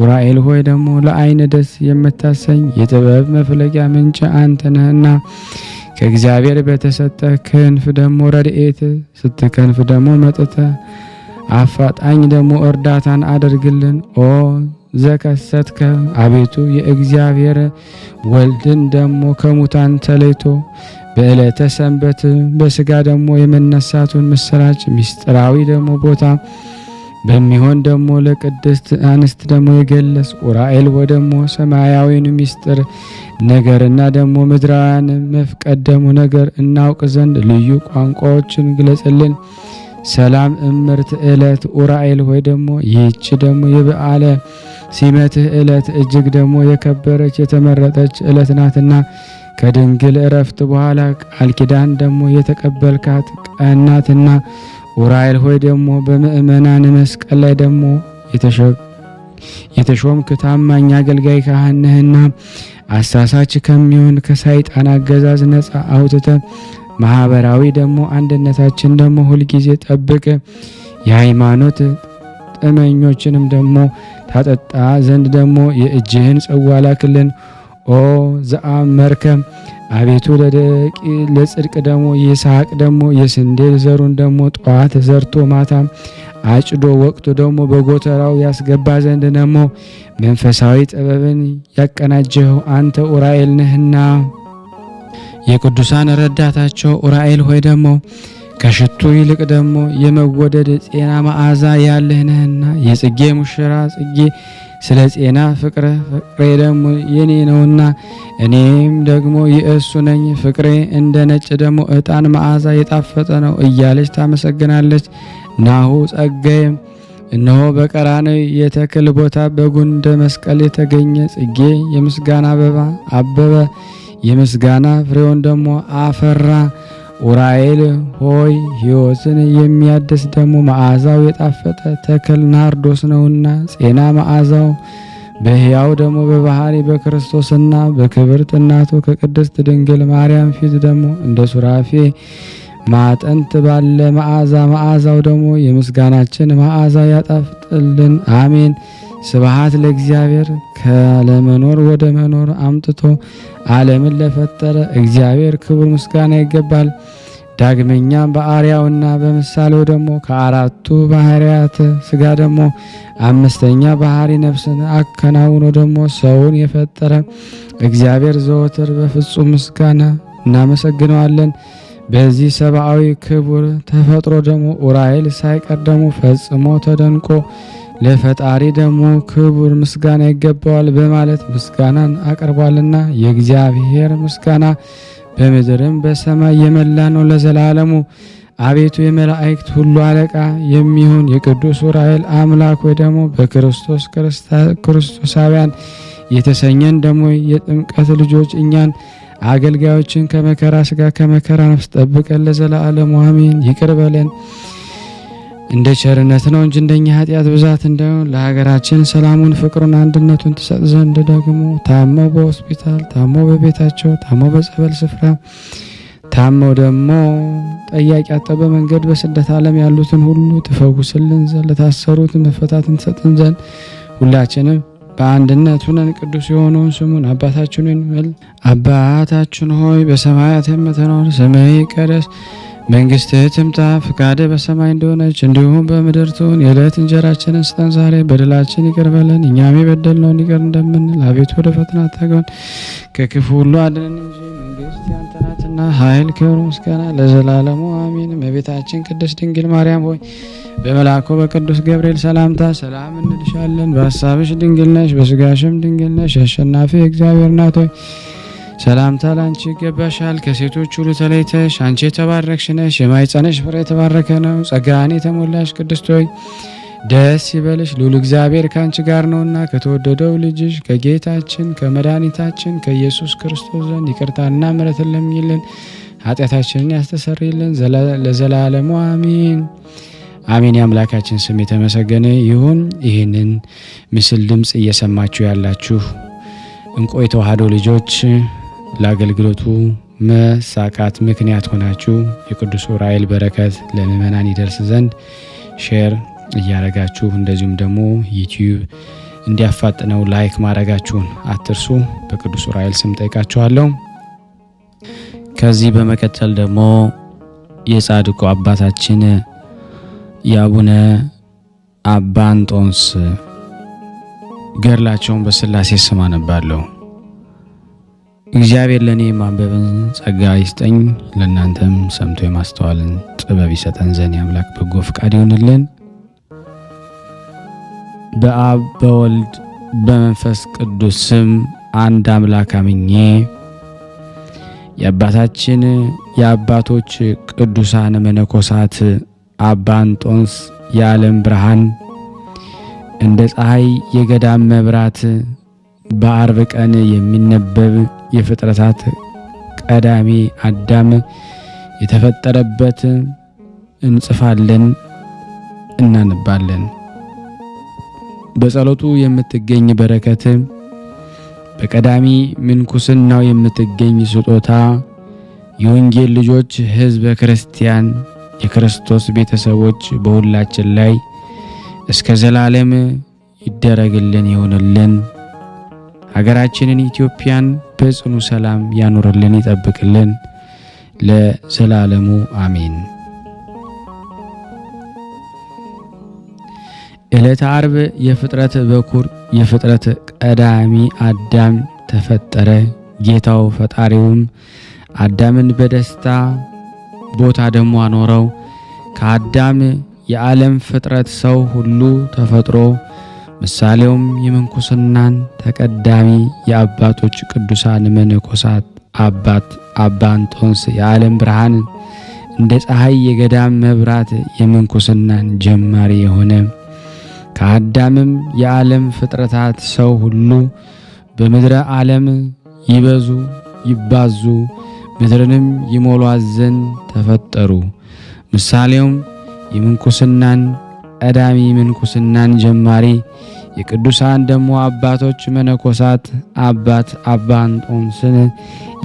ዑራኤል ሆይ ደግሞ ለዓይን ደስ የምታሰኝ የጥበብ መፍለቂያ ምንጭ አንተ ነህና ከእግዚአብሔር በተሰጠ ክንፍ ደግሞ ረድኤት ስትከንፍ ደግሞ መጥተ አፋጣኝ ደግሞ እርዳታን አድርግልን። ኦ ዘከሰትከ አቤቱ የእግዚአብሔር ወልድን ደግሞ ከሙታን ተለይቶ በዕለተ ሰንበት በስጋ ደግሞ የመነሳቱን ምስራች ሚስጥራዊ ደግሞ ቦታ በሚሆን ደግሞ ለቅድስት አንስት ደግሞ የገለጽ ዑራኤል ወይ ደግሞ ሰማያዊን ሚስጥር ነገርና ደግሞ ምድራውያን መፍቀድ ደግሞ ነገር እናውቅ ዘንድ ልዩ ቋንቋዎችን ግለጽልን። ሰላም እምርት ዕለት ዑራኤል ሆይ ደግሞ ይህች ደግሞ የበዓለ ሲመትህ ዕለት እጅግ ደግሞ የከበረች የተመረጠች ዕለት ናትና ከድንግል እረፍት በኋላ ቃል ኪዳን ደግሞ የተቀበልካት ቀናትና ዑራኤል ሆይ ደግሞ በምእመናን መስቀል ላይ ደግሞ የተሾምክ ታማኝ አገልጋይ ካህን ነህና አሳሳች ከሚሆን ከሰይጣን አገዛዝ ነፃ አውጥተ ማህበራዊ ደግሞ አንድነታችን ደግሞ ሁልጊዜ ጠብቅ። የሃይማኖት ጥመኞችንም ደግሞ ታጠጣ ዘንድ ደግሞ የእጅህን ጽዋ ላክልን። ኦ ዘአመርከ አቤቱ ለጽድቅ ደግሞ ይስሐቅ ደግሞ የስንዴ ዘሩን ደግሞ ጠዋት ዘርቶ ማታ አጭዶ ወቅቱ ደግሞ በጎተራው ያስገባ ዘንድ ደግሞ መንፈሳዊ ጥበብን ያቀናጀው አንተ ዑራኤል ነህና የቅዱሳን ረዳታቸው ዑራኤል ሆይ ደግሞ ከሽቱ ይልቅ ደግሞ የመወደድ ጤና መዓዛ ያለህ ነህና የጽጌ ሙሽራ ጽጌ ስለ ጤና ፍቅሬ ደግሞ የኔ ነውና እኔም ደግሞ የእሱ ነኝ። ፍቅሬ እንደ ነጭ ደግሞ ዕጣን መዓዛ የጣፈጠ ነው እያለች ታመሰግናለች። ናሁ ጸጋዬ እነሆ በቀራንዮ የተክል ቦታ በጉንደ መስቀል የተገኘ ጽጌ የምስጋና አበባ አበበ የምስጋና ፍሬውን ደግሞ አፈራ። ዑራኤል ሆይ ሕይወትን የሚያድስ ደግሞ መዓዛው የጣፈጠ ተክል ናርዶስ ነውና ጤና መዓዛው በሕያው ደግሞ በባህሪ በክርስቶስና በክብርት እናቱ ከቅድስት ድንግል ማርያም ፊት ደግሞ እንደ ሱራፌ ማጠንት ባለ መዓዛው ደግሞ የምስጋናችን መዓዛ ያጣፍጥልን። አሜን። ስብሐት ለእግዚአብሔር ካለመኖር ወደ መኖር አምጥቶ ዓለምን ለፈጠረ እግዚአብሔር ክብር ምስጋና ይገባል። ዳግመኛም በአርአያውና በምሳሌው ደግሞ ከአራቱ ባህሪያት ስጋ ደግሞ አምስተኛ ባህሪ ነፍስን አከናውኖ ደግሞ ሰውን የፈጠረ እግዚአብሔር ዘወትር በፍጹም ምስጋና እናመሰግነዋለን። በዚህ ሰብአዊ ክቡር ተፈጥሮ ደግሞ ኡራኤል ሳይቀር ደግሞ ፈጽሞ ተደንቆ ለፈጣሪ ደግሞ ክቡር ምስጋና ይገባዋል በማለት ምስጋናን አቀርቧልና የእግዚአብሔር ምስጋና በምድርም በሰማይ የመላ ነው ለዘላለሙ። አቤቱ የመላእክት ሁሉ አለቃ የሚሆን የቅዱስ ኡራኤል አምላክ ወይ ደግሞ በክርስቶስ ክርስቶሳውያን የተሰኘን ደግሞ የጥምቀት ልጆች እኛን አገልጋዮችን ከመከራ ስጋ ከመከራ ነፍስ ጠብቀን ለዘላለሙ አሜን። ይቅር በለን እንደ ቸርነት ነው እንጂ እንደኛ ኃጢአት ብዛት እንዳይሆን ለሀገራችን ሰላሙን፣ ፍቅሩን፣ አንድነቱን ትሰጥ ዘንድ ደግሞ ታመው በሆስፒታል ታመው በቤታቸው ታመው በጸበል ስፍራ ታመው ደግሞ ጠያቂ አጠበ መንገድ በስደት ዓለም ያሉትን ሁሉ ትፈውስልን ዘንድ ለታሰሩት መፈታትን ትሰጥን ዘንድ ሁላችንም በአንድነት ሆነን ቅዱስ የሆነውን ስሙን አባታችን ሆይ በሰማያት የምትኖር ስምህ ይቀደስ፣ መንግስትህ ትምጣ፣ ፍቃድህ በሰማይ እንደሆነች እንዲሁም በምድር ትሁን። የዕለት እንጀራችንን ስጠን ዛሬ፣ በደላችን ይቅር በለን እኛም የበደልነውን ይቅር እንደምንል፣ አቤቱ ወደ ፈተና አታግባን ከክፉ ሁሉ አድነን እንጂ መንግስት ያንተ ናትና ኃይል፣ ክብር፣ ምስጋና ለዘላለሙ አሜን። እመቤታችን ቅድስት ድንግል ማርያም ሆይ በመልአኩ በቅዱስ ገብርኤል ሰላምታ ሰላም እንልሻለን። በሐሳብሽ ድንግል ነሽ፣ በስጋሽም ድንግል ነሽ። አሸናፊ እግዚአብሔር እናት ሆይ ሰላምታ ላንቺ ይገባሻል። ከሴቶች ሁሉ ተለይተሽ አንቺ የተባረክሽ ነሽ፣ የማኅፀንሽ ፍሬ የተባረከ ነው። ጸጋን የተሞላሽ ቅድስት ሆይ ደስ ይበልሽ፣ ልዑል እግዚአብሔር ካንቺ ጋር ነውና ከተወደደው ልጅሽ ከጌታችን ከመድኃኒታችን ከኢየሱስ ክርስቶስ ዘንድ ይቅርታና ምሕረትን ለምኝልን ኃጢአታችንን ያስተሰርይልን ለዘላለሙ አሜን። አሜን። የአምላካችን ስም የተመሰገነ ይሁን። ይህንን ምስል ድምጽ እየሰማችሁ ያላችሁ እንቆይ ተዋህዶ ልጆች ለአገልግሎቱ መሳካት ምክንያት ሆናችሁ የቅዱስ ኡራኤል በረከት ለምእመናን ይደርስ ዘንድ ሼር እያረጋችሁ እንደዚሁም ደግሞ ዩቲዩብ እንዲያፋጥነው ላይክ ማድረጋችሁን አትርሱ። በቅዱስ ኡራኤል ስም ጠይቃችኋለሁ። ከዚህ በመቀጠል ደግሞ የጻድቁ አባታችን የአቡነ አባ እንጦንስ ገድላቸውን በስላሴ ስም አነባለሁ። እግዚአብሔር ለኔ ማንበብን ጸጋ ይስጠኝ፣ ለእናንተም ሰምቶ የማስተዋልን ጥበብ ይሰጠን ዘንድ የአምላክ በጎ ፍቃድ ይሁንልን። በአብ በወልድ በመንፈስ ቅዱስ ስም አንድ አምላክ አምኜ የአባታችን የአባቶች ቅዱሳን መነኮሳት አባ እንጦንስ የዓለም ብርሃን እንደ ፀሐይ የገዳም መብራት በአርብ ቀን የሚነበብ የፍጥረታት ቀዳሚ አዳም የተፈጠረበት እንጽፋለን እናነባለን። በጸሎቱ የምትገኝ በረከት በቀዳሚ ምንኩስናው የምትገኝ ስጦታ የወንጌል ልጆች ሕዝበ ክርስቲያን የክርስቶስ ቤተሰቦች በሁላችን ላይ እስከ ዘላለም ይደረግልን ይሆንልን። ሀገራችንን ኢትዮጵያን በጽኑ ሰላም ያኖርልን ይጠብቅልን ለዘላለሙ አሜን። ዕለተ ዓርብ የፍጥረት በኩር የፍጥረት ቀዳሚ አዳም ተፈጠረ። ጌታው ፈጣሪውም አዳምን በደስታ ቦታ ደግሞ አኖረው። ከአዳም የዓለም ፍጥረት ሰው ሁሉ ተፈጥሮ ምሳሌውም የምንኩስናን ተቀዳሚ የአባቶች ቅዱሳን መነኮሳት አባት አባ እንጦንስ የዓለም ብርሃን እንደ ፀሐይ የገዳም መብራት የምንኩስናን ጀማሪ የሆነ ከአዳምም የዓለም ፍጥረታት ሰው ሁሉ በምድረ ዓለም ይበዙ ይባዙ ምድርንም ይሞሏት ዘንድ ተፈጠሩ። ምሳሌውም የምንኩስናን ቀዳሚ ምንኩስናን ጀማሪ የቅዱሳን ደግሞ አባቶች መነኮሳት አባት አባ እንጦንስን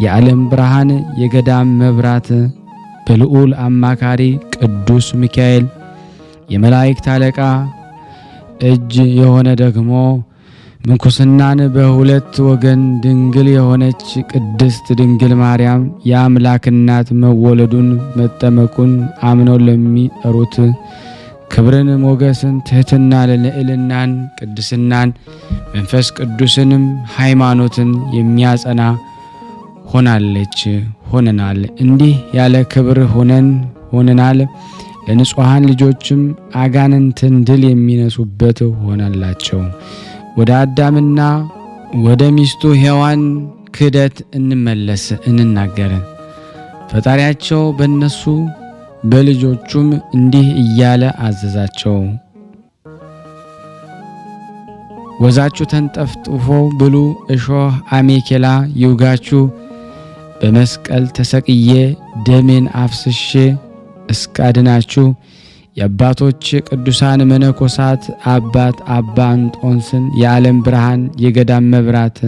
የዓለም ብርሃን የገዳም መብራት በልዑል አማካሪ ቅዱስ ሚካኤል የመላእክት አለቃ እጅ የሆነ ደግሞ ምንኩስናን በሁለት ወገን ድንግል የሆነች ቅድስት ድንግል ማርያም የአምላክ እናት መወለዱን መጠመቁን አምነው ለሚጠሩት ክብርን ሞገስን ትህትና ልዕልናን ቅድስናን መንፈስ ቅዱስንም ሃይማኖትን የሚያጸና ሆነናል። እንዲህ ያለ ክብር ሆነናል። ለንጹሐን ልጆችም አጋንንትን ድል የሚነሱበት ሆነላቸው። ወደ አዳምና ወደ ሚስቱ ሔዋን ክደት እንናገር። ፈጣሪያቸው በእነሱ በልጆቹም እንዲህ እያለ አዘዛቸው። ወዛችሁ ተንጠፍጥፎ ብሉ፣ እሾህ አሜኬላ ይውጋችሁ። በመስቀል ተሰቅዬ ደሜን አፍስሼ እስካድናችሁ የአባቶች ቅዱሳን መነኮሳት አባት አባ እንጦንስን የዓለም ብርሃን የገዳም መብራት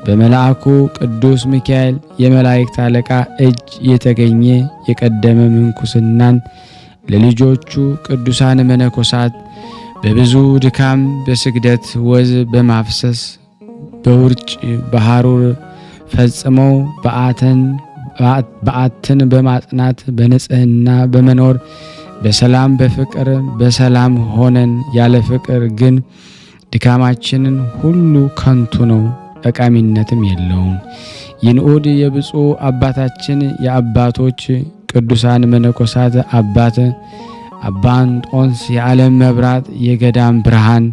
በመልአኩ ቅዱስ ሚካኤል የመላእክት አለቃ እጅ የተገኘ የቀደመ ምንኩስናን ለልጆቹ ቅዱሳን መነኮሳት በብዙ ድካም በስግደት ወዝ በማፍሰስ በውርጭ በሐሩር ፈጽመው በዓትን በማጽናት በንጽህና በመኖር በሰላም በፍቅር በሰላም ሆነን ያለ ፍቅር ግን ድካማችንን ሁሉ ከንቱ ነው፣ ጠቃሚነትም የለውም። ይንዑድ የብፁዕ አባታችን የአባቶች ቅዱሳን መነኮሳት አባት አባ እንጦንስ የዓለም መብራት የገዳም ብርሃን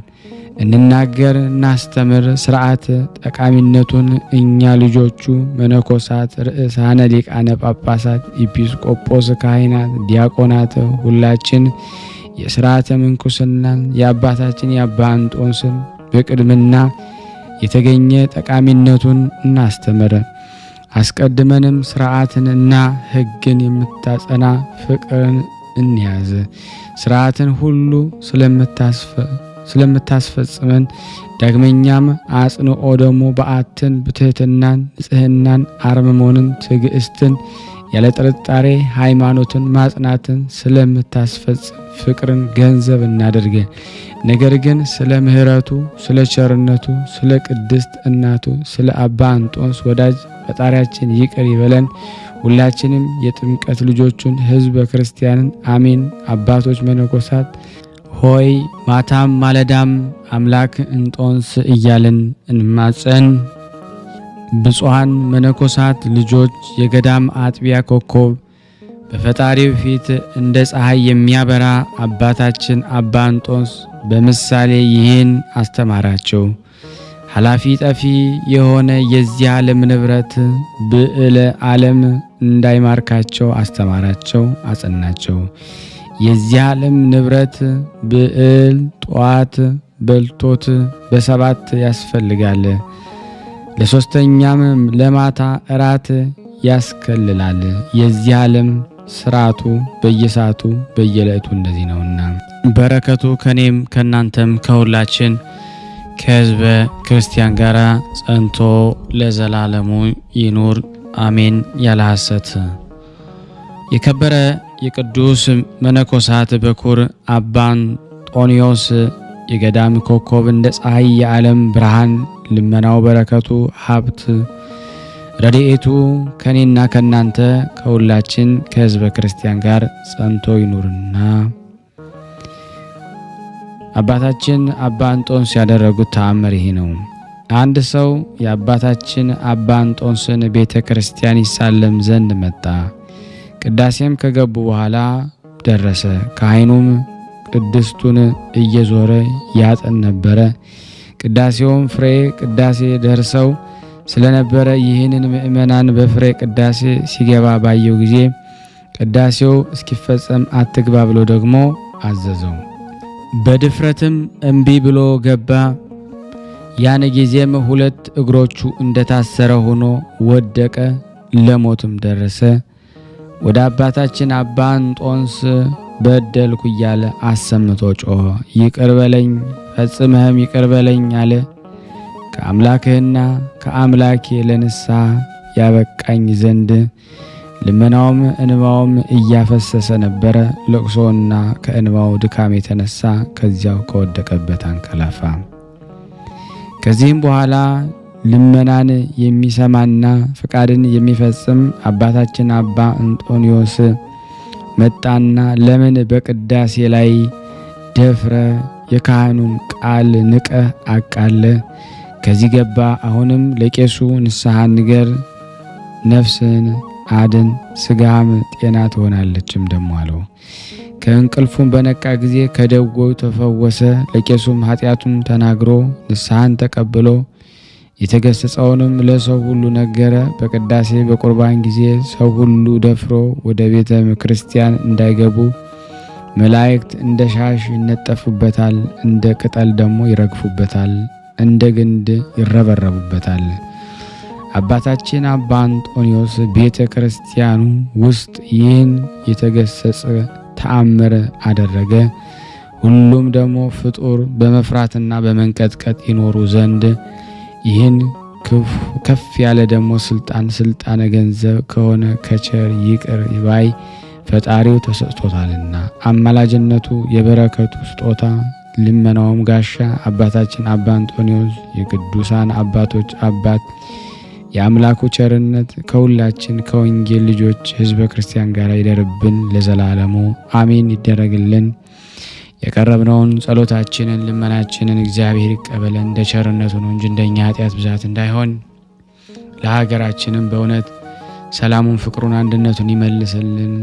እንናገር እናስተምር። ሥርዓት ጠቃሚነቱን እኛ ልጆቹ መነኮሳት፣ ርዕሳነ ሊቃነ ጳጳሳት፣ ኤጲስቆጶስ፣ ካህናት፣ ዲያቆናት ሁላችን የሥርዓተ ምንኩስናን የአባታችን የአባ እንጦንስን በቅድምና የተገኘ ጠቃሚነቱን እናስተምር። አስቀድመንም ሥርዓትንና ሕግን የምታጸና ፍቅርን እንያዝ። ሥርዓትን ሁሉ ስለምታስፈጽመን ዳግመኛም አጽንኦ ደግሞ በዓትን ብትሕትናን ንጽሕናን አርምሞንን ትዕግስትን ያለ ጥርጣሬ ሃይማኖትን ማጽናትን ስለምታስፈጽም ፍቅርን ገንዘብ እናደርገ። ነገር ግን ስለ ምሕረቱ ስለ ቸርነቱ ስለ ቅድስት እናቱ ስለ አባ እንጦንስ ወዳጅ ፈጣሪያችን ይቅር ይበለን። ሁላችንም የጥምቀት ልጆቹን ሕዝበ ክርስቲያንን አሜን። አባቶች መነኮሳት ሆይ ማታም ማለዳም አምላክ እንጦንስ እያልን እንማጸን። ብፁዓን መነኮሳት ልጆች የገዳም አጥቢያ ኮከብ በፈጣሪው ፊት እንደ ፀሐይ የሚያበራ አባታችን አባ እንጦንስ በምሳሌ ይህን አስተማራቸው። ኃላፊ ጠፊ የሆነ የዚህ ዓለም ንብረት ብዕለ ዓለም እንዳይማርካቸው አስተማራቸው፣ አጸናቸው። የዚህ ዓለም ንብረት ብዕል ጧት በልቶት በሰባት ያስፈልጋል፣ ለሶስተኛም ለማታ እራት ያስከልላል። የዚህ ዓለም ስራቱ በየሰዓቱ በየለቱ እንደዚህ ነውና በረከቱ ከኔም ከናንተም ከሁላችን ከሕዝበ ክርስቲያን ጋር ጸንቶ ለዘላለሙ ይኑር አሜን። ያለ ሐሰት የከበረ የቅዱስ መነኮሳት በኩር አባ አንጦንዮስ የገዳም ኮከብ እንደ ፀሐይ የዓለም ብርሃን ልመናው በረከቱ ሀብት ረድኤቱ ከኔና ከናንተ ከሁላችን ከሕዝበ ክርስቲያን ጋር ጸንቶ ይኑርና አባታችን አባ እንጦንስ ያደረጉት ተአምር ይህ ነው። አንድ ሰው የአባታችን አባ እንጦንስን ቤተ ክርስቲያን ይሳለም ዘንድ መጣ። ቅዳሴም ከገቡ በኋላ ደረሰ። ካህኑም ቅድስቱን እየዞረ ያጠን ነበረ። ቅዳሴውም ፍሬ ቅዳሴ ደርሰው ስለነበረ ይህንን ምእመናን በፍሬ ቅዳሴ ሲገባ ባየው ጊዜ ቅዳሴው እስኪፈጸም አትግባ ብሎ ደግሞ አዘዘው። በድፍረትም እምቢ ብሎ ገባ። ያን ጊዜም ሁለት እግሮቹ እንደታሰረ ሆኖ ወደቀ፣ ለሞትም ደረሰ። ወደ አባታችን አባ እንጦንስ በደልኩ እያለ አሰምቶ ጮኸ። ይቅር በለኝ ፈጽመህም ይቅር በለኝ አለ። ከአምላክህና ከአምላኬ ለንስሐ ያበቃኝ ዘንድ ልመናውም እንባውም እያፈሰሰ ነበረ። ለቅሶና ከእንባው ድካም የተነሳ ከዚያው ከወደቀበት አንቀላፋ። ከዚህም በኋላ ልመናን የሚሰማና ፍቃድን የሚፈጽም አባታችን አባ እንጦንዮስ መጣና ለምን በቅዳሴ ላይ ደፍረ የካህኑን ቃል ንቀህ አቃለ ከዚህ ገባ? አሁንም ለቄሱ ንስሐ ንገር፣ ነፍስን አድን፣ ስጋም ጤና ትሆናለችም ደሞ አለው። ከእንቅልፉም በነቃ ጊዜ ከደዌው ተፈወሰ። ለቄሱም ኃጢአቱን ተናግሮ ንስሐን ተቀብሎ የተገሰጸውንም ለሰው ሁሉ ነገረ። በቅዳሴ በቁርባን ጊዜ ሰው ሁሉ ደፍሮ ወደ ቤተ ክርስቲያን እንዳይገቡ መላእክት እንደ ሻሽ ይነጠፉበታል፣ እንደ ቅጠል ደግሞ ይረግፉበታል፣ እንደ ግንድ ይረበረቡበታል። አባታችን አባ አንጦንዮስ ቤተ ክርስቲያኑ ውስጥ ይህን የተገሰጸ ተአምር አደረገ። ሁሉም ደግሞ ፍጡር በመፍራትና በመንቀጥቀጥ ይኖሩ ዘንድ ይህን ከፍ ያለ ደግሞ ስልጣነ ገንዘብ ከሆነ ከቸር ይቅር ባይ ፈጣሪው ተሰጥቶታልና አማላጅነቱ የበረከቱ ስጦታ ልመናውም ጋሻ አባታችን አባ አንጦንዮስ የቅዱሳን አባቶች አባት የአምላኩ ቸርነት ከሁላችን ከወንጌል ልጆች ሕዝበ ክርስቲያን ጋር ይደርብን ለዘላለሙ አሜን ይደረግልን። የቀረብነውን ጸሎታችንን ልመናችንን እግዚአብሔር ይቀበለን እንደ ቸርነቱ ነው እንጂ እንደኛ ኃጢአት ብዛት እንዳይሆን። ለሀገራችንም በእውነት ሰላሙን፣ ፍቅሩን፣ አንድነቱን ይመልስልን።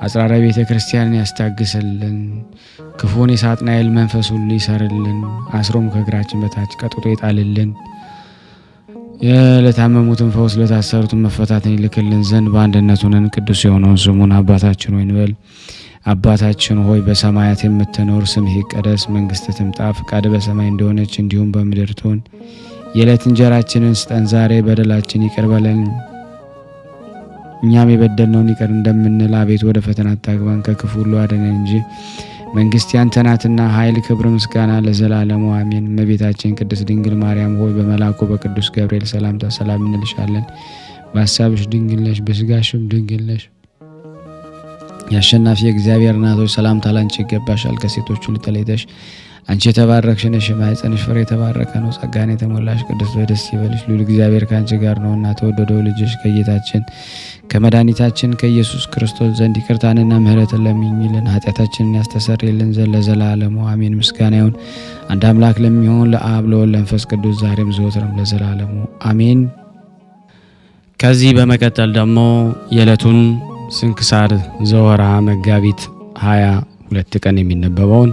አጽራረ ቤተ ክርስቲያንን ያስታግስልን። ክፉን የሳጥናኤል መንፈስ ሁሉ ይሰርልን። አስሮም ከእግራችን በታች ቀጥቶ ይጣልልን። ለታመሙትን ፈውስ፣ ለታሰሩትን መፈታትን ይልክልን ዘንድ በአንድነት ሆነን ቅዱስ የሆነውን ስሙን አባታችን ሆይ እንበል። አባታችን ሆይ በሰማያት የምትኖር፣ ስምህ ይቀደስ፣ መንግስትህ ትምጣ፣ ፈቃድህ በሰማይ እንደሆነች እንዲሁም በምድር ትሁን። የዕለት እንጀራችንን ስጠን ዛሬ፣ በደላችን ይቅር በለን እኛም የበደልነውን ይቅር እንደምንል፣ አቤቱ ወደ ፈተና አታግባን ከክፉ ሁሉ አድነን እንጂ መንግስት ያንተ ናትና ኃይል፣ ክብር፣ ምስጋና ለዘላለሙ አሜን። እመቤታችን ቅድስት ድንግል ማርያም ሆይ በመልአኩ በቅዱስ ገብርኤል ሰላምታ ሰላም እንልሻለን። በሐሳብሽ ድንግል ነሽ፣ በስጋሽም ድንግል ነሽ። የአሸናፊ እግዚአብሔር እናት ሆይ ሰላምታ ላንቺ ይገባሻል። ከሴቶች ሁሉ ተለይተሽ አንቺ የተባረክሽ ነሽ፣ የማኅፀንሽ ፍሬ የተባረከ ነው። ጸጋን የተሞላሽ ቅድስት ሆይ ደስ ይበልሽ፣ ልዑል እግዚአብሔር ከአንቺ ጋር ነውና ተወደደው ልጅሽ ከጌታችን ከመድኃኒታችን ከኢየሱስ ክርስቶስ ዘንድ ይቅርታንና ምሕረትን ለምኝልን ኃጢአታችንን ያስተሰርይልን ዘንድ ለዘላለሙ አሜን። ምስጋና ይሁን አንድ አምላክ ለሚሆን ለአብ ለወልድ ለመንፈስ ቅዱስ ዛሬም ዘወትርም ለዘላለሙ አሜን። ከዚህ በመቀጠል ደግሞ የዕለቱን ስንክሳር ዘወርኀ መጋቢት 22 ቀን የሚነበበውን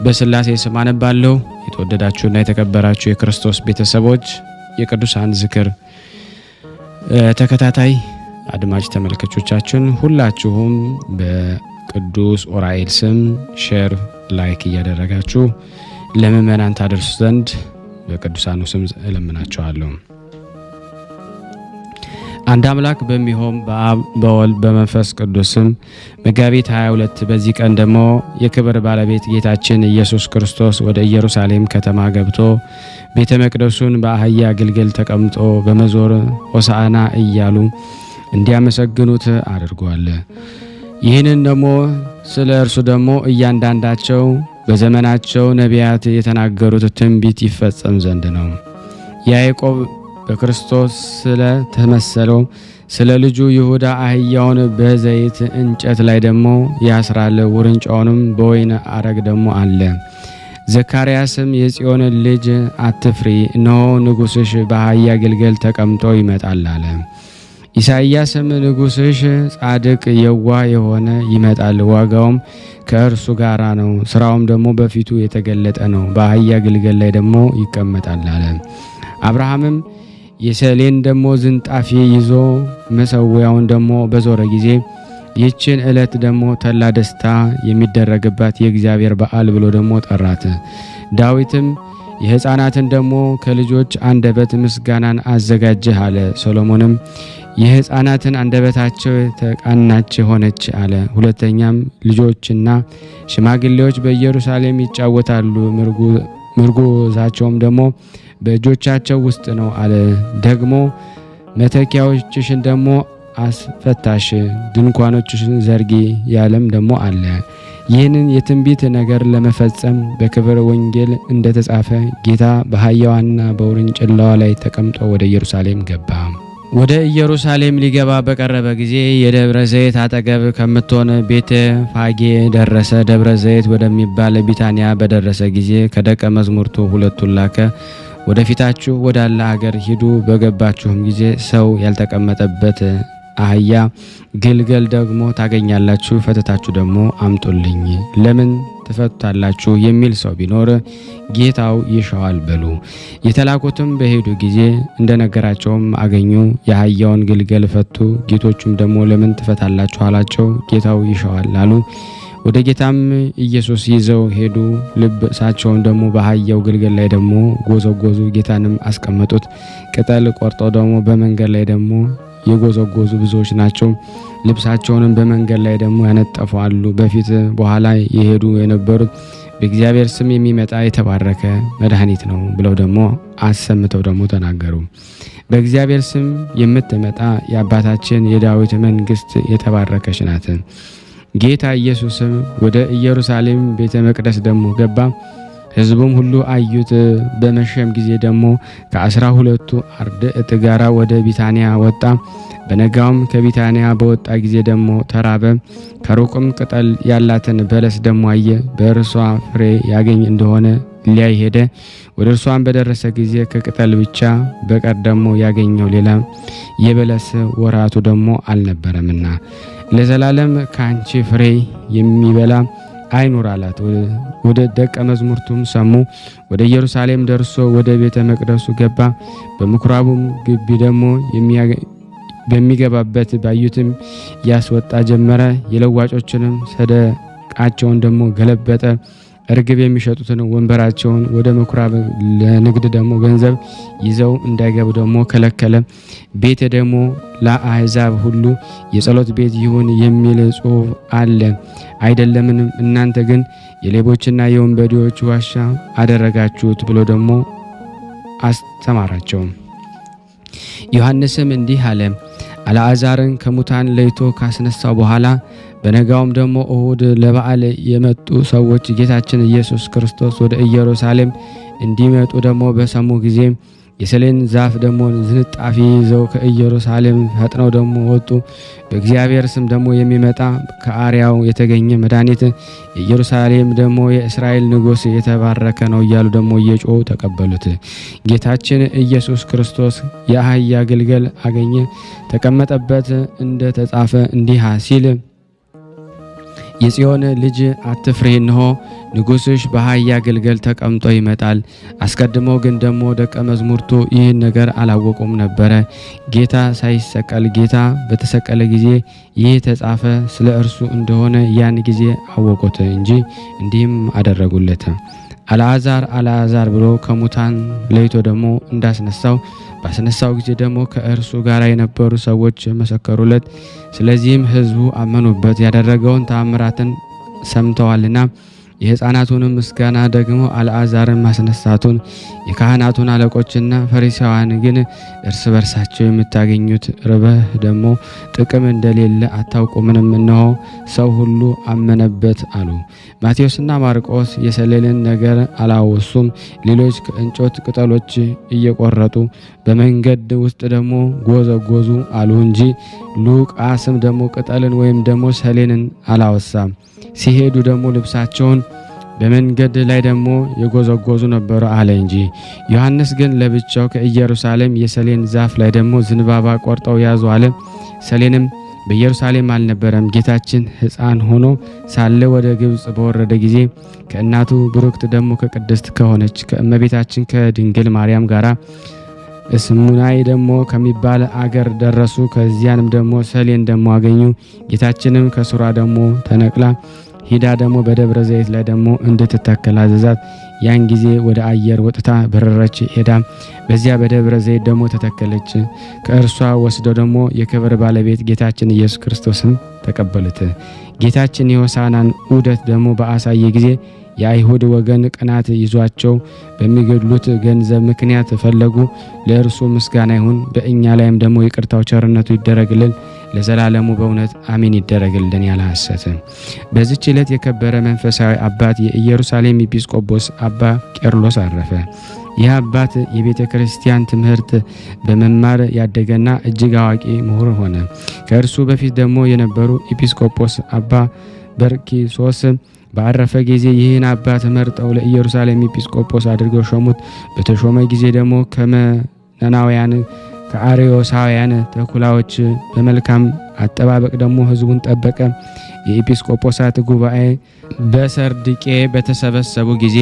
በስላሴ ስም አነባለሁ። የተወደዳችሁና የተከበራችሁ የክርስቶስ ቤተሰቦች የቅዱሳን ዝክር ተከታታይ አድማጭ ተመልካቾቻችን ሁላችሁም በቅዱስ ዑራኤል ስም ሼር ላይክ እያደረጋችሁ ለምእመናን ታደርሱ ዘንድ በቅዱሳኑ ስም እለምናችኋለሁ። አንድ አምላክ በሚሆን በአብ በወልድ በመንፈስ ቅዱስ ስም መጋቢት 22 በዚህ ቀን ደግሞ የክብር ባለቤት ጌታችን ኢየሱስ ክርስቶስ ወደ ኢየሩሳሌም ከተማ ገብቶ ቤተ መቅደሱን በአህያ ግልገል ተቀምጦ በመዞር ሆሳዕና እያሉ እንዲያመሰግኑት አድርጓል። ይህንን ደግሞ ስለ እርሱ ደግሞ እያንዳንዳቸው በዘመናቸው ነቢያት የተናገሩት ትንቢት ይፈጸም ዘንድ ነው። ያዕቆብ በክርስቶስ ስለ ተመሰለው ስለ ልጁ ይሁዳ አህያውን በዘይት እንጨት ላይ ደግሞ ያስራል፣ ውርንጫውንም በወይን አረግ ደግሞ አለ። ዘካርያስም የጽዮን ልጅ አትፍሪ፣ እነሆ ንጉሥሽ በአህያ ግልገል ተቀምጦ ይመጣል አለ። ኢሳይያስም ንጉሥሽ ጻድቅ የዋህ የሆነ ይመጣል፣ ዋጋውም ከእርሱ ጋራ ነው፣ ስራውም ደግሞ በፊቱ የተገለጠ ነው፣ በአህያ ግልገል ላይ ደግሞ ይቀመጣል አለ። አብርሃምም የሰሌን ደግሞ ዝንጣፊ ይዞ መሰዊያውን ደግሞ በዞረ ጊዜ ይህችን ዕለት ደግሞ ተላ ደስታ የሚደረግባት የእግዚአብሔር በዓል ብሎ ደግሞ ጠራት። ዳዊትም የሕፃናትን ደግሞ ከልጆች አንደበት ምስጋናን አዘጋጀህ አለ። ሰሎሞንም የሕፃናትን አንደበታቸው ተቃናች ሆነች አለ። ሁለተኛም ልጆችና ሽማግሌዎች በኢየሩሳሌም ይጫወታሉ፣ ምርጉዛቸውም ደግሞ በእጆቻቸው ውስጥ ነው አለ። ደግሞ መተኪያዎችሽን ደግሞ አስፈታሽ፣ ድንኳኖችሽን ዘርጊ ያለም ደግሞ አለ። ይህንን የትንቢት ነገር ለመፈጸም በክብር ወንጌል እንደተጻፈ ጌታ በአህያዋና በውርንጭላዋ ላይ ተቀምጦ ወደ ኢየሩሳሌም ገባ። ወደ ኢየሩሳሌም ሊገባ በቀረበ ጊዜ የደብረ ዘይት አጠገብ ከምትሆን ቤተ ፋጌ ደረሰ። ደብረ ዘይት ወደሚባል ቢታንያ በደረሰ ጊዜ ከደቀ መዛሙርቱ ሁለቱን ላከ። ወደፊታችሁ ወዳለ ሀገር ሂዱ፣ በገባችሁም ጊዜ ሰው ያልተቀመጠበት አህያ ግልገል ደግሞ ታገኛላችሁ፣ ፈትታችሁ ደግሞ አምጡልኝ። ለምን ትፈቱታላችሁ የሚል ሰው ቢኖር ጌታው ይሻዋል በሉ። የተላኩትም በሄዱ ጊዜ እንደነገራቸውም አገኙ። የአህያውን ግልገል ፈቱ። ጌቶቹም ደግሞ ለምን ትፈታላችሁ አላቸው። ጌታው ይሻዋል አሉ። ወደ ጌታም ኢየሱስ ይዘው ሄዱ። ልብሳቸውን ደግሞ በአህያው ግልገል ላይ ደግሞ ጎዘጎዙ። ጌታንም አስቀመጡት። ቅጠል ቆርጠው ደግሞ በመንገድ ላይ ደግሞ የጎዘጎዙ ብዙዎች ናቸው። ልብሳቸውንም በመንገድ ላይ ደግሞ ያነጠፉ አሉ። በፊት በኋላ የሄዱ የነበሩት በእግዚአብሔር ስም የሚመጣ የተባረከ መድኃኒት ነው ብለው ደግሞ አሰምተው ደግሞ ተናገሩ። በእግዚአብሔር ስም የምትመጣ የአባታችን የዳዊት መንግስት የተባረከች ናት። ጌታ ኢየሱስም ወደ ኢየሩሳሌም ቤተ መቅደስ ደግሞ ገባ። ሕዝቡም ሁሉ አዩት። በመሸም ጊዜ ደግሞ ከ12ቱ አርድእት ጋራ ወደ ቢታንያ ወጣ። በነጋውም ከቢታንያ በወጣ ጊዜ ደግሞ ተራበ። ከሩቅም ቅጠል ያላትን በለስ ደግሞ አየ። በእርሷ ፍሬ ያገኝ እንደሆነ ሊያይ ሄደ። ወደ እርሷም በደረሰ ጊዜ ከቅጠል ብቻ በቀር ደግሞ ያገኘው ሌላ የበለስ ወራቱ ደግሞ አልነበረምና ለዘላለም ከአንቺ ፍሬ የሚበላ አይኑር አላት። ወደ ደቀ መዝሙርቱም ሰሙ። ወደ ኢየሩሳሌም ደርሶ ወደ ቤተ መቅደሱ ገባ። በምኩራቡም ግቢ ደግሞ በሚገባበት ባዩትም ያስወጣ ጀመረ። የለዋጮችንም ሰደቃቸውን ደግሞ ገለበጠ። እርግብ የሚሸጡትን ወንበራቸውን ወደ ምኩራብ ለንግድ ደግሞ ገንዘብ ይዘው እንዳይገቡ ደግሞ ከለከለ። ቤት ደግሞ ለአሕዛብ ሁሉ የጸሎት ቤት ይሁን የሚል ጽሑፍ አለ አይደለምን? እናንተ ግን የሌቦችና የወንበዴዎች ዋሻ አደረጋችሁት ብሎ ደግሞ አስተማራቸው። ዮሐንስም እንዲህ አለ። አልዓዛርን ከሙታን ለይቶ ካስነሳው በኋላ በነጋውም ደግሞ እሁድ ለበዓል የመጡ ሰዎች ጌታችን ኢየሱስ ክርስቶስ ወደ ኢየሩሳሌም እንዲመጡ ደግሞ በሰሙ ጊዜ የሰሌን ዛፍ ደግሞ ዝንጣፊ ይዘው ከኢየሩሳሌም ፈጥነው ደግሞ ወጡ። በእግዚአብሔር ስም ደግሞ የሚመጣ ከአርያው የተገኘ መድኃኒት የኢየሩሳሌም ደግሞ የእስራኤል ንጉሥ የተባረከ ነው እያሉ ደግሞ እየጮሁ ተቀበሉት። ጌታችን ኢየሱስ ክርስቶስ የአህያ ግልገል አገኘ፣ ተቀመጠበት። እንደ ተጻፈ እንዲህ ሲል የጽዮን ልጅ አትፍሪ፣ እነሆ ንጉሥሽ በአህያ ግልገል ተቀምጦ ይመጣል። አስቀድሞ ግን ደግሞ ደቀ መዛሙርቱ ይህን ነገር አላወቁም ነበረ። ጌታ ሳይሰቀል ጌታ በተሰቀለ ጊዜ ይህ ተጻፈ ስለ እርሱ እንደሆነ ያን ጊዜ አወቁት እንጂ እንዲህም አደረጉለት። አልዓዛር ብሎ ከሙታን ለይቶ ደግሞ እንዳስነሳው ባስነሳው ጊዜ ደግሞ ከእርሱ ጋር የነበሩ ሰዎች መሰከሩለት። ስለዚህም ሕዝቡ አመኑበት። ያደረገውን ተአምራትን ሰምተዋልና የሕፃናቱንም ምስጋና ደግሞ አልዓዛርን ማስነሳቱን የካህናቱን አለቆችና ፈሪሳውያን ግን እርስ በርሳቸው የምታገኙት ርበህ ደግሞ ጥቅም እንደሌለ አታውቁምንም? እነሆ ሰው ሁሉ አመነበት አሉ። ማቴዎስና ማርቆስ የሰሌንን ነገር አላወሱም። ሌሎች ከእንጨት ቅጠሎች እየቆረጡ በመንገድ ውስጥ ደግሞ ጎዘጎዙ አሉ እንጂ ሉቃስም ደግሞ ቅጠልን ወይም ደግሞ ሰሌንን አላወሳም። ሲሄዱ ደግሞ ልብሳቸውን በመንገድ ላይ ደግሞ የጎዘጎዙ ነበሩ አለ እንጂ። ዮሐንስ ግን ለብቻው ከኢየሩሳሌም የሰሌን ዛፍ ላይ ደግሞ ዝንባባ ቆርጠው ያዙ አለ። ሰሌንም በኢየሩሳሌም አልነበረም። ጌታችን ሕፃን ሆኖ ሳለ ወደ ግብጽ በወረደ ጊዜ ከእናቱ ብሩክት ደግሞ ከቅድስት ከሆነች ከእመቤታችን ከድንግል ማርያም ጋራ እስሙናይ ደግሞ ከሚባል አገር ደረሱ። ከዚያንም ደግሞ ሰሌን ደግሞ አገኙ። ጌታችንም ከሱራ ደግሞ ተነቅላ ሂዳ ደግሞ በደብረ ዘይት ላይ ደግሞ እንድትተከል አዘዛት። ያን ጊዜ ወደ አየር ወጥታ በረረች። ሄዳ በዚያ በደብረ ዘይት ደግሞ ተተከለች። ከእርሷ ወስደው ደግሞ የክብር ባለቤት ጌታችን ኢየሱስ ክርስቶስን ተቀበሉት። ጌታችን የሆሳናን ዑደት ደግሞ በአሳየ ጊዜ የአይሁድ ወገን ቅናት ይዟቸው በሚገድሉት ገንዘብ ምክንያት ፈለጉ። ለእርሱ ምስጋና ይሁን፣ በእኛ ላይም ደግሞ ይቅርታው ቸርነቱ ይደረግልን ለዘላለሙ በእውነት አሜን ይደረግልን ያለ ሐሰት። በዚህች ዕለት የከበረ መንፈሳዊ አባት የኢየሩሳሌም ኤጲስቆጶስ አባ ቄርሎስ አረፈ። ይህ አባት የቤተ ክርስቲያን ትምህርት በመማር ያደገና እጅግ አዋቂ ምሁር ሆነ። ከእርሱ በፊት ደግሞ የነበሩ ኤጲስቆጶስ አባ በርኪሶስ ባረፈ ጊዜ ይህን አባት መርጠው ለኢየሩሳሌም ኤጲስቆጶስ አድርገው ሾሙት። በተሾመ ጊዜ ደግሞ ከመናናውያን ከአርዮሳውያን ተኩላዎች በመልካም አጠባበቅ ደግሞ ሕዝቡን ጠበቀ። የኤጲስቆጶሳት ጉባኤ በሰርድቄ በተሰበሰቡ ጊዜ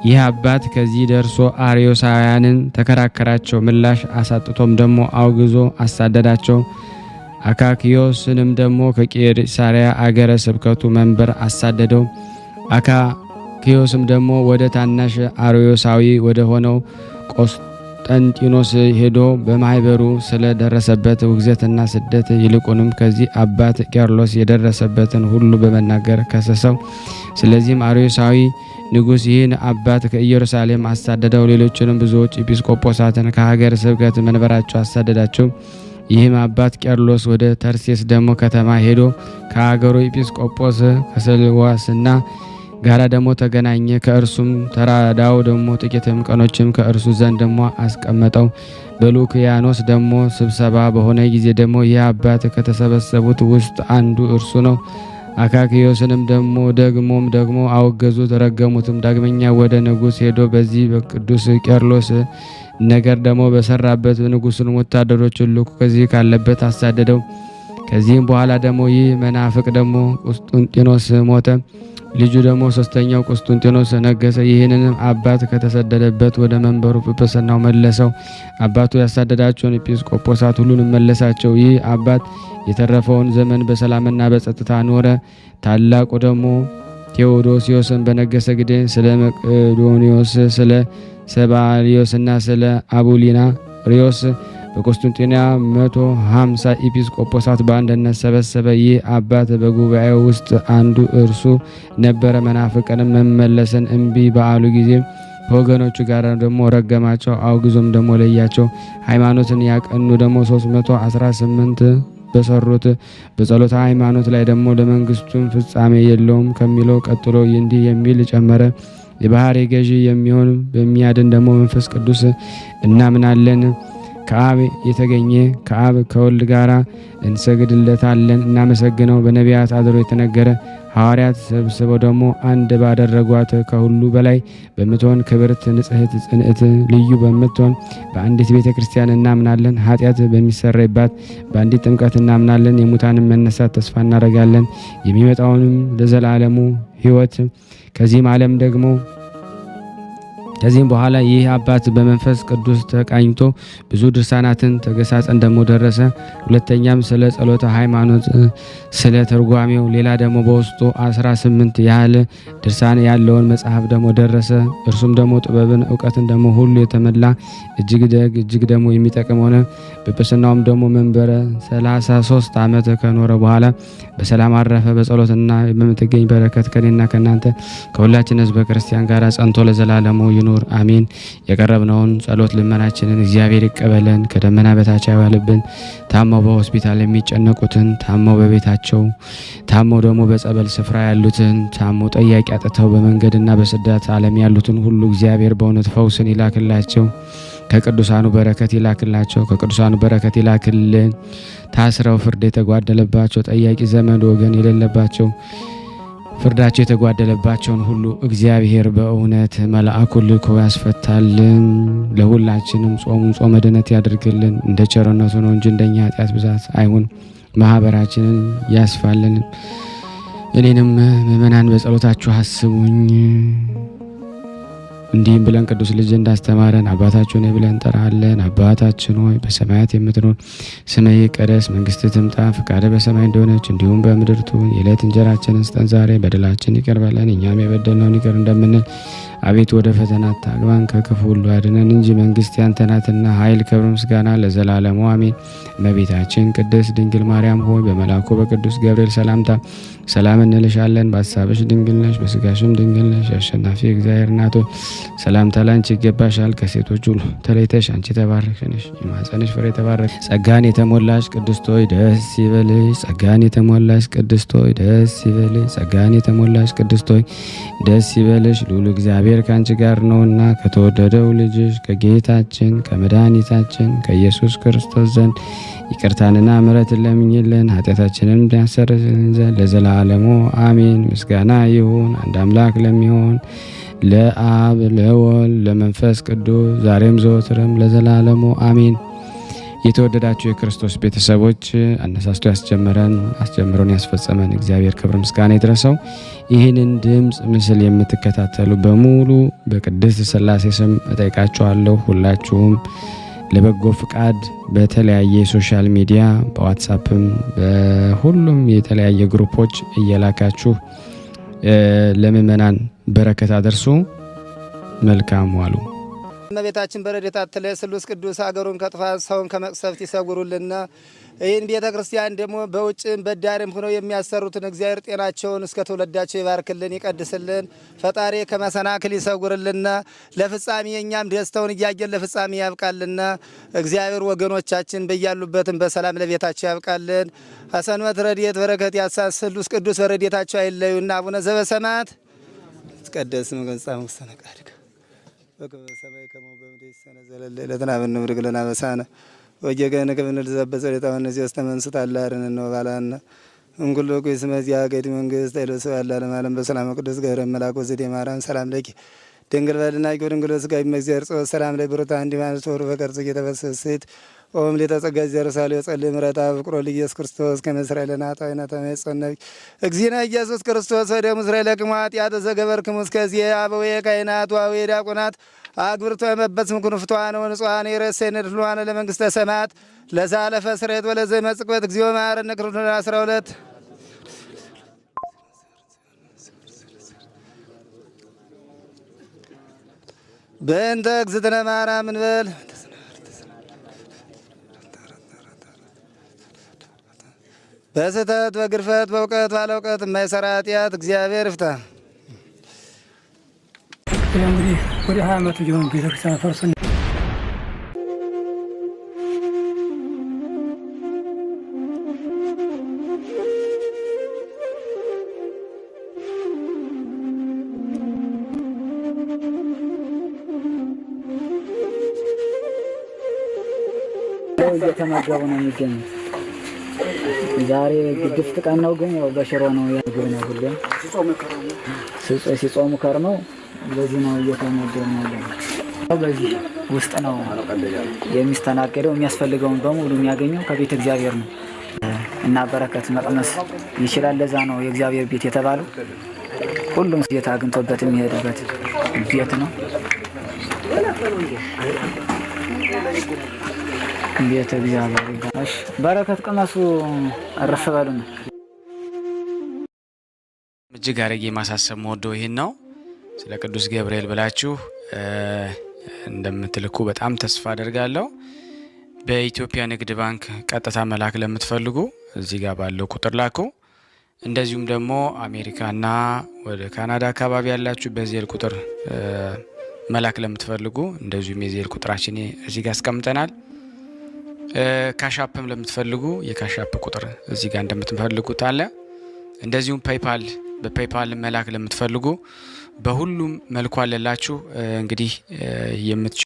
ይህ አባት ከዚህ ደርሶ አርዮሳውያንን ተከራከራቸው። ምላሽ አሳጥቶም ደግሞ አውግዞ አሳደዳቸው። አካክዮስንም ደግሞ ከቂሳሪያ አገረ ስብከቱ መንበር አሳደደው። አካክዮስም ደግሞ ወደ ታናሽ አርዮሳዊ ወደ ሆነው ቆስጠንጢኖስ ሄዶ በማህበሩ ስለደረሰበት ውግዘትና ስደት ይልቁንም ከዚህ አባት ቄርሎስ የደረሰበትን ሁሉ በመናገር ከሰሰው። ስለዚህም አርዮሳዊ ንጉሥ ይህን አባት ከኢየሩሳሌም አሳደደው። ሌሎችንም ብዙዎች ኤጲስቆጶሳትን ከሀገር ስብከት መንበራቸው አሳደዳቸው። ይህም አባት ቄርሎስ ወደ ተርሴስ ደግሞ ከተማ ሄዶ ከሀገሩ ኤጲስቆጶስ ከስልዋስና ጋራ ደግሞ ተገናኘ። ከእርሱም ተራዳው ደግሞ ጥቂትም ቀኖችም ከእርሱ ዘንድ ደግሞ አስቀመጠው። በሉክያኖስ ደግሞ ስብሰባ በሆነ ጊዜ ደግሞ ይህ አባት ከተሰበሰቡት ውስጥ አንዱ እርሱ ነው። አካክዮስንም ደግሞ አወገዙት፣ ረገሙትም። ዳግመኛ ወደ ንጉሥ ሄዶ በዚህ በቅዱስ ቄርሎስ ነገር ደግሞ በሰራበት ንጉሥን ወታደሮች ልኮ ከዚህ ካለበት አሳደደው። ከዚህም በኋላ ደግሞ ይህ መናፍቅ ደግሞ ቁስጥንጢኖስ ሞተ። ልጁ ደግሞ ሶስተኛው ቁስጥንጢኖስ ነገሰ። ይህንንም አባት ከተሰደደበት ወደ መንበሩ ጵጵስናው መለሰው። አባቱ ያሳደዳቸውን ኤጲስቆጶሳት ሁሉንም መለሳቸው። ይህ አባት የተረፈውን ዘመን በሰላምና በጸጥታ ኖረ። ታላቁ ደግሞ ቴዎዶሲዮስን በነገሰ ጊዜ ስለ መቅዶኒዮስ፣ ስለ ሰባሊዮስና ስለ አቡሊና ሪዮስ በቁስጥንጥንያ 150 ኤጲስቆጶሳት በአንድነት ሰበሰበ። ይህ አባት በጉባኤው ውስጥ አንዱ እርሱ ነበረ። መናፍቅንም መመለስን እምቢ በአሉ ጊዜ ከወገኖቹ ጋር ደግሞ ረገማቸው፣ አውግዞም ደግሞ ለያቸው። ሃይማኖትን ያቀኑ ደግሞ 318 በሰሩት በጸሎተ ሃይማኖት ላይ ደግሞ ለመንግስቱም ፍጻሜ የለውም ከሚለው ቀጥሎ እንዲህ የሚል ጨመረ። የባህሪ ገዢ የሚሆን በሚያድን ደግሞ መንፈስ ቅዱስ እናምናለን። ከአብ የተገኘ ከአብ ከወልድ ጋር እንሰግድለታለን፣ እናመሰግነው። በነቢያት አድሮ የተነገረ ሐዋርያት ሰብስበው ደግሞ አንድ ባደረጓት ከሁሉ በላይ በምትሆን ክብርት ንጽሕት ጽንዕት ልዩ በምትሆን በአንዲት ቤተ ክርስቲያን እናምናለን። ኃጢአት በሚሰረይባት በአንዲት ጥምቀት እናምናለን። የሙታንን መነሳት ተስፋ እናደርጋለን፣ የሚመጣውንም ለዘላለሙ ሕይወት። ከዚህም በኋላ ይህ አባት በመንፈስ ቅዱስ ተቃኝቶ ብዙ ድርሳናትን ተገሳጸን ደግሞ ደረሰ። ሁለተኛም ስለ ጸሎተ ሃይማኖት፣ ስለ ትርጓሜው፣ ሌላ ደግሞ በውስጡ 18 ያህል ድርሳን ያለውን መጽሐፍ ደግሞ ደረሰ። እርሱም ደግሞ ጥበብን እውቀትን ደግሞ ሁሉ የተመላ እጅግ ደግሞ የሚጠቅም ሆነ። ጵጵስናውም ደግሞ መንበረ 33 ዓመት ከኖረ በኋላ በሰላም አረፈ። በጸሎትና በምትገኝ በረከት ከኔና ከናንተ ከሁላችን ሕዝበ ክርስቲያን ጋር ጸንቶ ለዘላለሙ ይኑር አሜን። የቀረብነውን ጸሎት ልመናችንን እግዚአብሔር ይቀበለን፣ ከደመና በታች ያዋልብን። ታመው በሆስፒታል የሚጨነቁትን፣ ታመው በቤታቸው፣ ታመው ደግሞ በጸበል ስፍራ ያሉትን፣ ታመው ጠያቂ አጥተው በመንገድና በስደት ዓለም ያሉትን ሁሉ እግዚአብሔር በእውነት ፈውስን ይላክላቸው። ከቅዱሳኑ በረከት ይላክላቸው፣ ከቅዱሳኑ በረከት ይላክልን። ታስረው ፍርድ የተጓደለባቸው፣ ጠያቂ ዘመድ ወገን የሌለባቸው፣ ፍርዳቸው የተጓደለባቸውን ሁሉ እግዚአብሔር በእውነት መልአኩን ልኮ ያስፈታልን። ለሁላችንም ጾሙን ጾመ ድነት ያድርግልን። እንደ ቸርነቱ ነው እንጂ እንደኛ ኃጢአት ብዛት አይሁን። ማህበራችንን ያስፋልን። እኔንም ምእመናን በጸሎታችሁ አስቡኝ። እንዲህም ብለን ቅዱስ ልጅ እንዳስተማረን አባታችን ሆይ ብለን እንጠራለን። አባታችን ሆይ በሰማያት የምትኖር ስምህ ይቀደስ፣ መንግስትህ ትምጣ፣ ፈቃድህ በሰማይ እንደሆነች እንዲሁም በምድር ትሁን። የዕለት እንጀራችንን ስጠን ዛሬ፣ በደላችን ይቅር በለን እኛም የበደልነውን ይቅር እንደምንል። አቤቱ ወደ ፈተና አታግባን ከክፉ ሁሉ አድነን እንጂ መንግስት ያንተ ናትና፣ ኃይል፣ ክብር፣ ምስጋና ለዘላለሙ አሜን። እመቤታችን ቅድስት ድንግል ማርያም ሆይ በመልአኩ በቅዱስ ገብርኤል ሰላምታ ሰላም እንልሻለን። በሀሳብሽ ድንግል ነሽ፣ በስጋሽም ድንግል ነሽ። የአሸናፊ እግዚአብሔር እናት ሆይ ሰላምታ ላንቺ ይገባሻል። ከሴቶች ሁሉ ተለይተሽ አንቺ የተባረክሽ ነሽ፣ የማኅፀንሽ ፍሬ የተባረከ። ጸጋን የተሞላሽ ቅድስት ሆይ ደስ ይበልሽ። ጸጋን የተሞላሽ ቅድስት ሆይ ደስ ይበልሽ። ጸጋን የተሞላሽ ቅድስት ሆይ ደስ ይበልሽ። ልዑል እግዚአብሔር ከአንቺ ጋር ነውና ከተወደደው ልጅሽ ከጌታችን ከመድኃኒታችን ከኢየሱስ ክርስቶስ ዘንድ ይቅርታንና ምሕረትን ለምኝልን ኃጢአታችንን ያሰርልን ዘንድ ለዘላለሙ አሜን። ምስጋና ይሁን አንድ አምላክ ለሚሆን ለአብ ለወልድ ለመንፈስ ቅዱስ ዛሬም ዘወትርም ለዘላለሙ አሜን። የተወደዳችሁ የክርስቶስ ቤተሰቦች አነሳስቶ ያስጀመረን አስጀምሮን ያስፈጸመን እግዚአብሔር ክብር ምስጋና ይድረሰው። ይህንን ድምጽ ምስል የምትከታተሉ በሙሉ በቅድስት ሥላሴ ስም እጠይቃችኋለሁ። ሁላችሁም ለበጎ ፍቃድ በተለያየ ሶሻል ሚዲያ በዋትስአፕም በሁሉም የተለያየ ግሩፖች እየላካችሁ ለምእመናን በረከት አድርሱ። መልካም ዋሉ። እመቤታችን በረድኤታ ትለይ ስሉስ ቅዱስ አገሩን ከጥፋት ሰውን ከመቅሰፍት ይሰውሩልና። ይህን ቤተ ክርስቲያን ደግሞ በውጭም በዳርም ሆነው የሚያሰሩትን እግዚአብሔር ጤናቸውን እስከ ትውልዳቸው ይባርክልን ይቀድስልን። ፈጣሪ ከመሰናክል ይሰውርልና። ለፍጻሜ እኛም ደስታውን እያየን ለፍጻሜ ያብቃልና። እግዚአብሔር ወገኖቻችን በያሉበትም በሰላም ለቤታቸው ያብቃልን። ሐሰንበት ረድኤት በረከት ያሳስ ስሉስ ቅዱስ በረድኤታቸው አይለዩና። አቡነ ዘበሰማያት ይትቀደስ ስምከ ወይትጸድቅ ውስተ ፈቃድከ በከመ በሰማይ ከማሁ በምድር ሲሳየነ ዘለለ ዕለትነ ሀበነ ንኅድግ ለነ አበሳነ ወጌጋየነ ከመ ንርዛዕ በጸሎተ ወነዚህ ወስተመንሱት አላርን ነው ባላና እንኩሎ ኩይስ መዚያ ገዲ መንግስት አይለሰ ያላለም ዓለም በሰላም ቅዱስ ገብርኤል መልአክ ወዘዴ ማርያም ሰላም ለኪ ድንግል በድናቂ ድንግል ስጋይ መግዚአብሔር ጾ ሰላም ላይ ብሩታ እንዲማን ጾር በቀርጽ እየተፈሰሰት ኦም ለተጸጋ ዘርሳሌ ጸልይ ምረታ ፍቅሮ ለኢየሱስ ክርስቶስ ከመስራኤልና ታይና ተመጸነብ እግዚእነ ኢየሱስ ክርስቶስ ወደ እስራኤል ከማት ያተዘገበርክሙ እስከዚህ አበዌ ካይናት ዋዌ ዲያቆናት አግብርቶ የመበስም ኩንፍቷን ወንጿን የረሰነ ድሏን ለመንግስተ ሰማያት ለዛለፈ ስሬት ወለዘ መጽቆት እግዚኦ ማረነ ክርስቶስ 12 በእንተ እግዝእትነ ማርያም እንበል በስህተት በግርፈት በእውቀት ባለእውቀት የማይሰራ ኃጢአት እግዚአብሔር ይፍታ። እንግዲህ ወደ 20 ዓመቱ ጀምሮ ቤተክርስቲያን ፈርሶ እየተመገቡ ነው የሚገኙት። ዛሬ ግድፍት ቀን ነው፣ ግን ያው በሽሮ ነው ያገኘ ነው። ሁሌም ሲጾሙ ከርመው በዚህ ነው እየተመገቡ ነው። በዚህ ውስጥ ነው የሚስተናገደው። የሚያስፈልገውን በሙሉ የሚያገኘው ከቤተ እግዚአብሔር ነው እና በረከት መቅመስ ይችላል። ለዛ ነው የእግዚአብሔር ቤት የተባለው። ሁሉም ጌታ አግኝቶበት የሚሄድበት ቤት ነው። ቤተ እግዚአብሔር ይባላል። በረከት ቅመሱ፣ አረፍ በሉ ነው። እጅግ አድርጌ ማሳሰብ ወደው ይሄን ነው። ስለ ቅዱስ ገብርኤል ብላችሁ እንደምትልኩ በጣም ተስፋ አደርጋለሁ። በኢትዮጵያ ንግድ ባንክ ቀጥታ መላክ ለምትፈልጉ እዚህ ጋር ባለው ቁጥር ላኩ። እንደዚሁም ደግሞ አሜሪካና ወደ ካናዳ አካባቢ ያላችሁ በዜል ቁጥር መላክ ለምትፈልጉ እንደዚሁም የዜል ቁጥራችን እዚህ ጋር አስቀምጠናል። ካሻፕም ለምትፈልጉ የካሻፕ ቁጥር እዚህ ጋር እንደምትፈልጉት አለ። እንደዚሁም ፔይፓል በፔይፓል መላክ ለምትፈልጉ በሁሉም መልኩ አለላችሁ። እንግዲህ